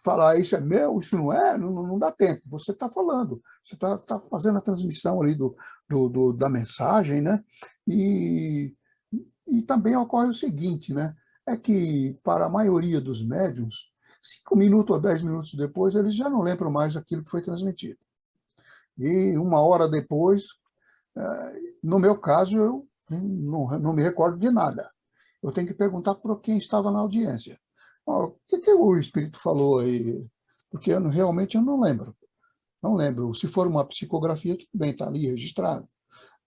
falar isso é meu, isso não é, não dá tempo. Você está falando, você está fazendo a transmissão ali da mensagem, né? E, e também ocorre o seguinte, né? É que para a maioria dos médiums, 5 minutos ou 10 minutos depois, eles já não lembram mais aquilo que foi transmitido. E 1 hora depois, no meu caso, eu não me recordo de nada. Eu tenho que perguntar para quem estava na audiência. O que o espírito falou aí? Porque realmente eu não lembro. Não lembro. Se for uma psicografia, tudo bem, está ali registrado.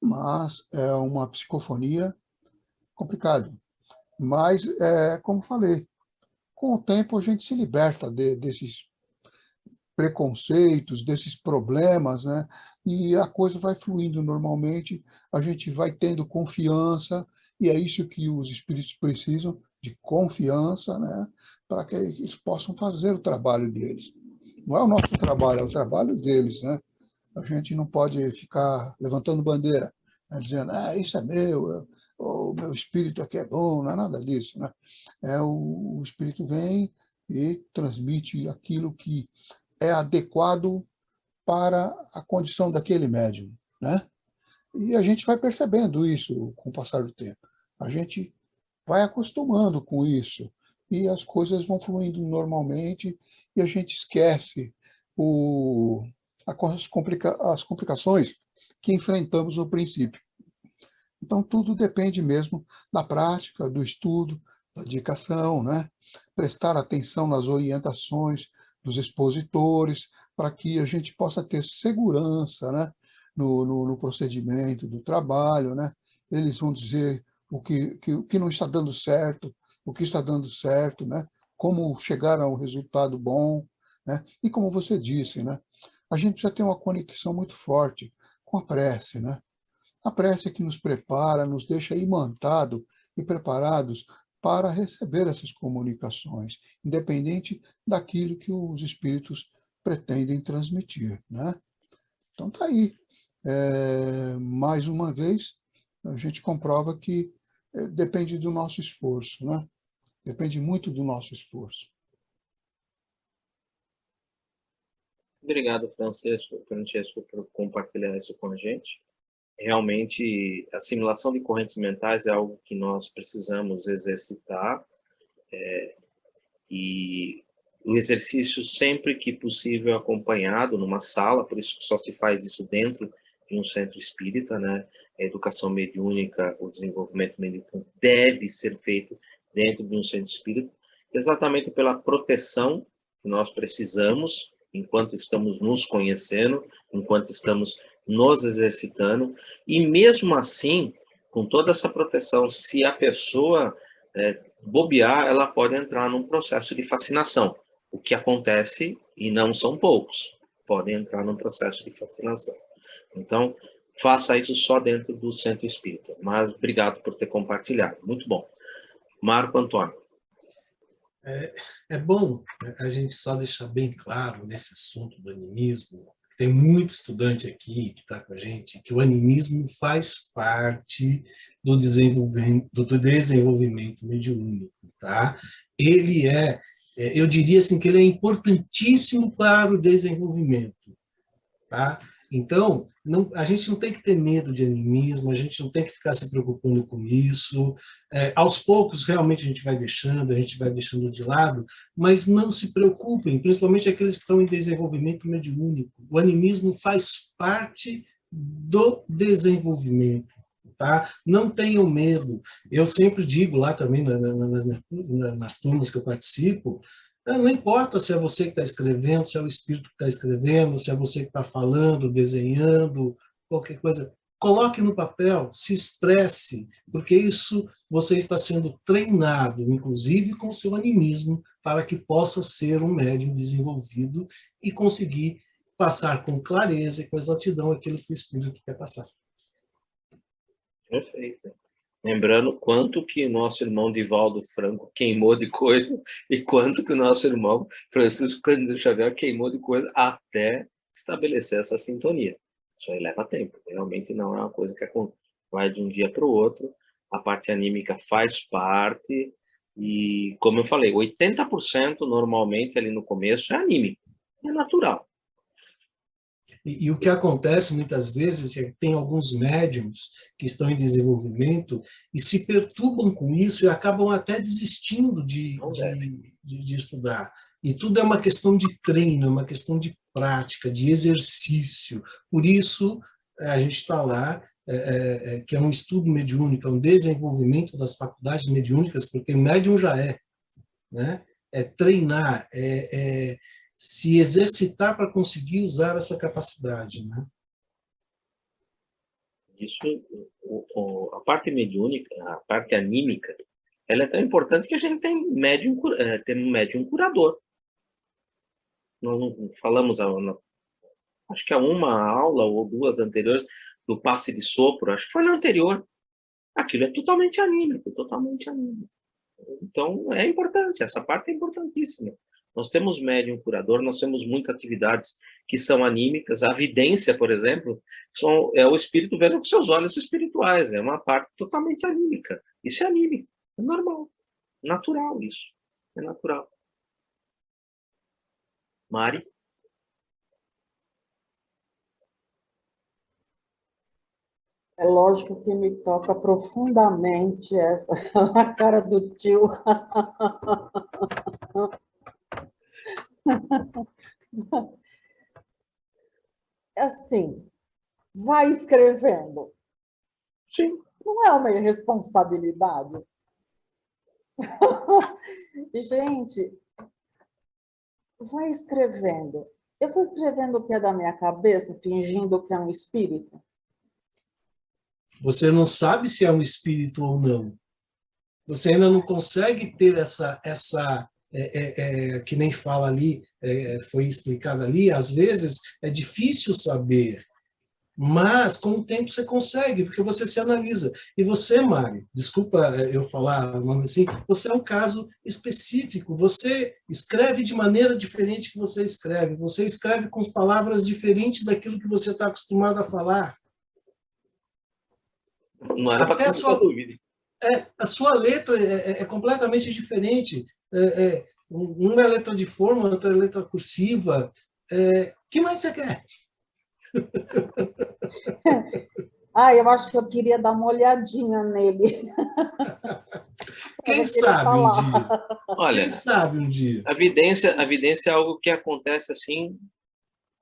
Mas é uma psicofonia complicado. Mas, como falei, com o tempo a gente se liberta desses preconceitos, desses problemas, né? E a coisa vai fluindo normalmente, a gente vai tendo confiança, e é isso que os espíritos precisam, de confiança, né? Para que eles possam fazer o trabalho deles. Não é o nosso trabalho, é o trabalho deles, né? A gente não pode ficar levantando bandeira, né? Dizendo, isso é meu, o meu espírito aqui é bom, não é nada disso, né? O espírito vem e transmite aquilo que é adequado para a condição daquele médium, né? E a gente vai percebendo isso com o passar do tempo. A gente vai acostumando com isso e as coisas vão fluindo normalmente e a gente esquece as complicações que enfrentamos no princípio. Então, tudo depende mesmo da prática, do estudo, da dedicação, né? Prestar atenção nas orientações dos expositores, para que a gente possa ter segurança, né? No procedimento do trabalho, né? Eles vão dizer o que não está dando certo, o que está dando certo, né? Como chegar a um resultado bom, né? E como você disse, né? A gente já tem uma conexão muito forte com a prece, né? A prece que nos prepara, nos deixa imantados e preparados para receber essas comunicações, independente daquilo que os espíritos pretendem transmitir, né? Então tá aí. Mais uma vez, a gente comprova que depende do nosso esforço, né? Depende muito do nosso esforço. Obrigado, Francesco, por compartilhar isso com a gente. Realmente, a assimilação de correntes mentais é algo que nós precisamos exercitar, e o exercício sempre que possível acompanhado numa sala, por isso que só se faz isso dentro de um centro espírita, né? A educação mediúnica, o desenvolvimento mediúnico deve ser feito dentro de um centro espírita, exatamente pela proteção Nós precisamos, enquanto estamos nos conhecendo, enquanto estamos nos exercitando, e mesmo assim, com toda essa proteção, se a pessoa bobear, ela pode entrar num processo de fascinação, o que acontece, e não são poucos, podem entrar num processo de fascinação. Então, faça isso só dentro do centro espírita. Mas obrigado por ter compartilhado. Muito bom. Marco Antônio. É bom a gente só deixar bem claro nesse assunto do animismo, tem muito estudante aqui que está com a gente, que o animismo faz parte do desenvolvimento mediúnico, tá? Ele eu diria assim que ele é importantíssimo para o desenvolvimento, tá? Então, a gente não tem que ter medo de animismo, a gente não tem que ficar se preocupando com isso. Aos poucos, realmente, a gente vai deixando de lado, mas não se preocupem, principalmente aqueles que estão em desenvolvimento mediúnico. O animismo faz parte do desenvolvimento. Tá? Não tenham medo. Eu sempre digo lá também, nas turmas que eu participo, não importa se é você que está escrevendo, se é o espírito que está escrevendo, se é você que está falando, desenhando, qualquer coisa. Coloque no papel, se expresse, porque isso você está sendo treinado, inclusive com o seu animismo, para que possa ser um médium desenvolvido e conseguir passar com clareza e com exatidão aquilo que o espírito quer passar. Perfeito. Lembrando quanto que nosso irmão Divaldo Franco queimou de coisa e quanto que o nosso irmão Francisco Cândido Xavier queimou de coisa até estabelecer essa sintonia. Isso aí leva tempo. Realmente não é uma coisa que vai de um dia para o outro. A parte anímica faz parte e, como eu falei, 80% normalmente ali no começo é anímico. É natural. E o que acontece muitas vezes é que tem alguns médiums que estão em desenvolvimento e se perturbam com isso e acabam até desistindo de estudar. E tudo é uma questão de treino, é uma questão de prática, de exercício. Por isso, a gente está lá, que é um estudo mediúnico, é um desenvolvimento das faculdades mediúnicas, porque médium já é, né? É treinar, se exercitar para conseguir usar essa capacidade, né? Isso, a parte mediúnica, a parte anímica, ela é tão importante que a gente tem um médium curador. Nós não falamos, acho que há uma aula ou duas anteriores, do passe de sopro, acho que foi na anterior. Aquilo é totalmente anímico, totalmente anímico. Então, é importante, essa parte é importantíssima. Nós temos médium curador, nós temos muitas atividades que são anímicas. A vidência, por exemplo, é o espírito vendo com seus olhos espirituais. É uma parte totalmente anímica. Isso é anímico, é normal, natural isso. É natural. Mari? É lógico que me toca profundamente essa a cara do tio. Assim, vai escrevendo. Sim. Não é uma irresponsabilidade. Gente, vai escrevendo. Eu vou escrevendo o que é da minha cabeça, fingindo que é um espírito. Você não sabe se é um espírito ou não. Você ainda não consegue ter essa que nem fala ali, foi explicado ali, às vezes é difícil saber, mas com o tempo você consegue, porque você se analisa. E você, Mari, desculpa eu falar o nome assim, você é um caso específico, você escreve de maneira diferente que você escreve com palavras diferentes daquilo que você está acostumado a falar. Não era para ter essa dúvida. A sua letra é completamente diferente. Uma é letra de forma, outra é letra cursiva. Que mais você quer? Eu acho que eu queria dar uma olhadinha nele. Quem sabe um dia? Olha, quem sabe um dia? A vidência é algo que acontece assim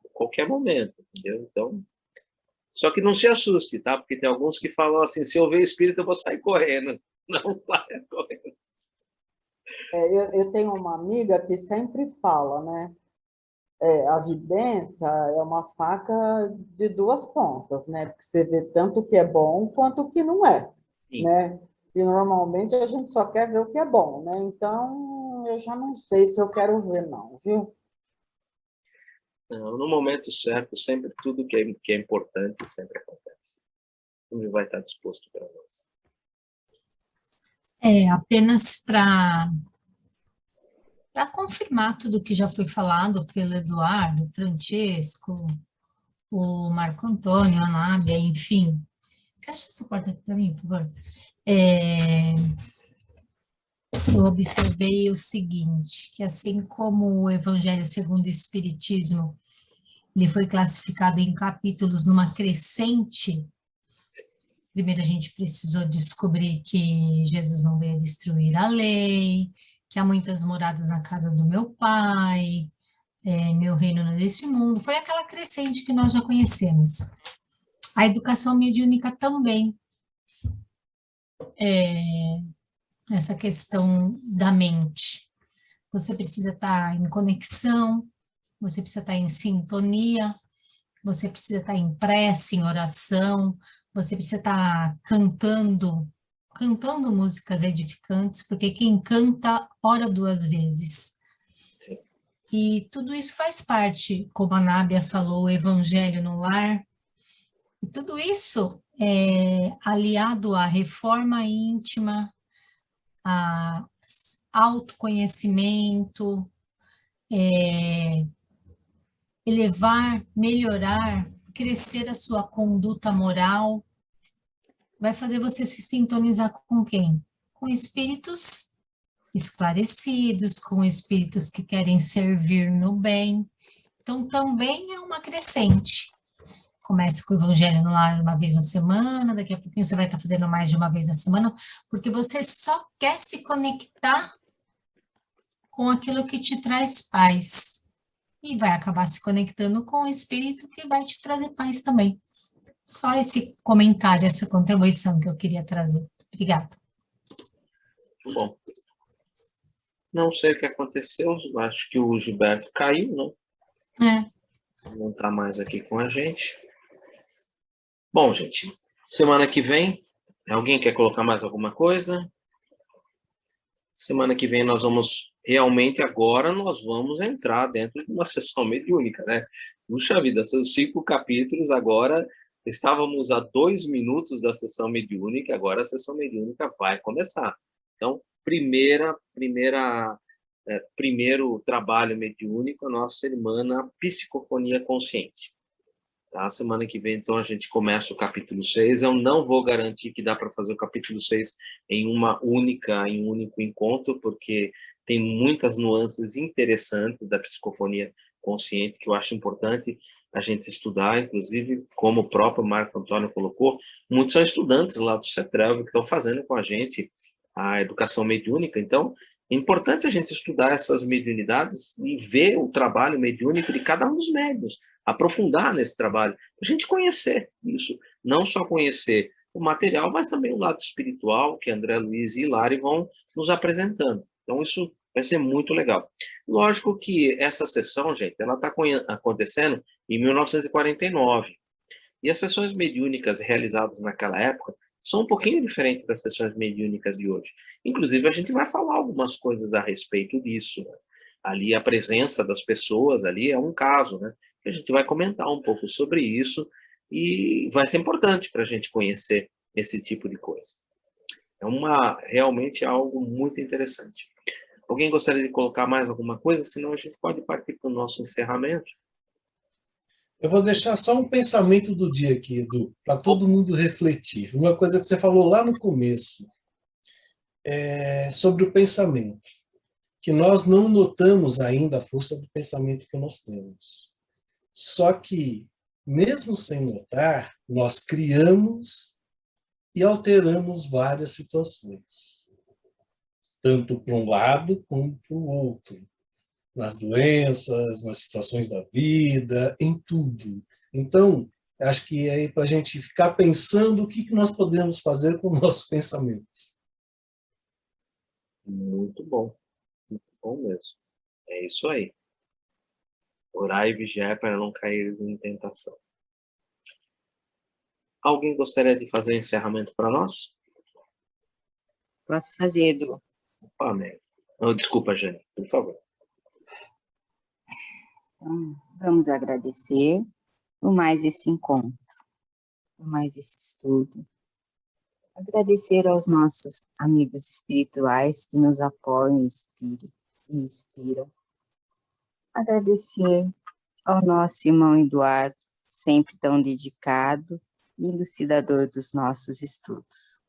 a qualquer momento, entendeu? Então, só que não se assuste, tá? Porque tem alguns que falam assim, se eu ver espírito, eu vou sair correndo. Não saia correndo. Eu tenho uma amiga que sempre fala, né? A vidência é uma faca de duas pontas, né? Porque você vê tanto o que é bom quanto o que não é, Sim. né? E normalmente a gente só quer ver o que é bom, né? Então, eu já não sei se eu quero ver, não, viu? Não, no momento certo, sempre tudo que é importante sempre acontece. Ele vai estar disposto para nós. Apenas para confirmar tudo que já foi falado pelo Eduardo, Francesco, o Marco Antônio, a Nábia, enfim. Fecha essa porta aqui para mim, por favor. Eu observei o seguinte, que assim como o Evangelho segundo o Espiritismo, ele foi classificado em capítulos numa crescente. Primeiro a gente precisou descobrir que Jesus não veio destruir a lei, que há muitas moradas na casa do meu pai, meu reino não é desse mundo. Foi aquela crescente que nós já conhecemos. A educação mediúnica também, essa questão da mente. Você precisa estar em conexão, você precisa estar em sintonia, você precisa estar em prece, em oração, você precisa estar cantando músicas edificantes, porque quem canta ora duas vezes. E tudo isso faz parte, como a Nábia falou, o evangelho no lar. E tudo isso é aliado à reforma íntima, a autoconhecimento, elevar, melhorar, crescer a sua conduta moral, vai fazer você se sintonizar com quem? Com espíritos esclarecidos, com espíritos que querem servir no bem. Então, também é uma crescente. Comece com o Evangelho no lar uma vez na semana, daqui a pouquinho você vai estar fazendo mais de uma vez na semana, porque você só quer se conectar com aquilo que te traz paz. E vai acabar se conectando com o espírito que vai te trazer paz também. Só esse comentário, essa contribuição que eu queria trazer. Obrigada. Muito bom. Não sei o que aconteceu, acho que o Gilberto caiu, né? Não está mais aqui com a gente. Bom, gente, semana que vem, alguém quer colocar mais alguma coisa? Semana que vem nós vamos, realmente agora nós vamos entrar dentro de uma sessão mediúnica, né? Puxa vida, são 5 capítulos, agora estávamos a 2 minutos da sessão mediúnica, agora a sessão mediúnica vai começar. Então, primeiro trabalho mediúnico, a nossa irmã Psicofonia Consciente. Tá? Semana que vem, então, a gente começa o capítulo 6. Eu não vou garantir que dá para fazer o capítulo 6 em um único encontro, porque tem muitas nuances interessantes da psicofonia consciente que eu acho importante a gente estudar, inclusive, como o próprio Marco Antônio colocou, muitos são estudantes lá do CETREV que estão fazendo com a gente a educação mediúnica, então é importante a gente estudar essas mediunidades e ver o trabalho mediúnico de cada um dos médiuns, aprofundar nesse trabalho, a gente conhecer isso, não só conhecer o material, mas também o lado espiritual, que André Luiz e Hilari vão nos apresentando. Então, isso vai ser muito legal. Lógico que essa sessão, gente, ela está acontecendo em 1949. E as sessões mediúnicas realizadas naquela época são um pouquinho diferentes das sessões mediúnicas de hoje. Inclusive, a gente vai falar algumas coisas a respeito disso, né? Ali, a presença das pessoas ali é um caso, né? A gente vai comentar um pouco sobre isso e vai ser importante para a gente conhecer esse tipo de coisa. Realmente algo muito interessante. Alguém gostaria de colocar mais alguma coisa? Senão a gente pode partir para o nosso encerramento. Eu vou deixar só um pensamento do dia aqui, Edu, para todo mundo refletir. Uma coisa que você falou lá no começo, sobre o pensamento, que nós não notamos ainda a força do pensamento que nós temos. Só que, mesmo sem notar, nós criamos e alteramos várias situações, tanto para um lado como para o outro, nas doenças, nas situações da vida, em tudo. Então, acho que é para a gente ficar pensando o que nós podemos fazer com o nosso pensamento. Muito bom. Muito bom mesmo. É isso aí. Orar e vigiar para não cair em tentação. Alguém gostaria de fazer encerramento para nós? Posso fazer, Edu? Amém. Oh, desculpa, Jane, por favor. Então, vamos agradecer por mais esse encontro, por mais esse estudo. Agradecer aos nossos amigos espirituais que nos apoiam e inspiram. Agradecer ao nosso irmão Eduardo, sempre tão dedicado e elucidador dos nossos estudos.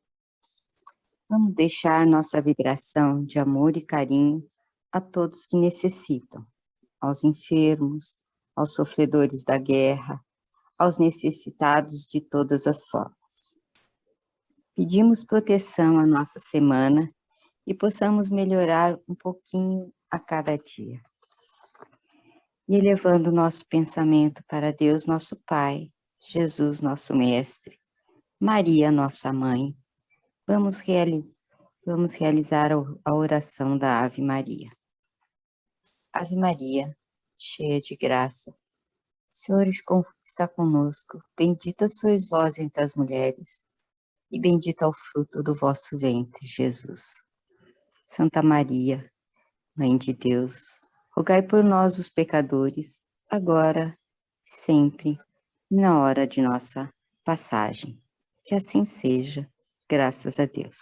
Vamos deixar nossa vibração de amor e carinho a todos que necessitam, aos enfermos, aos sofredores da guerra, aos necessitados de todas as formas. Pedimos proteção à nossa semana e possamos melhorar um pouquinho a cada dia. E elevando nosso pensamento para Deus, nosso Pai, Jesus, nosso Mestre, Maria, nossa Mãe, vamos realizar a oração da Ave Maria. Ave Maria, cheia de graça, o Senhor está conosco, bendita sois vós entre as mulheres, e bendito é o fruto do vosso ventre, Jesus. Santa Maria, Mãe de Deus, rogai por nós, os pecadores, agora, sempre, e na hora de nossa passagem. Que assim seja, graças a Deus.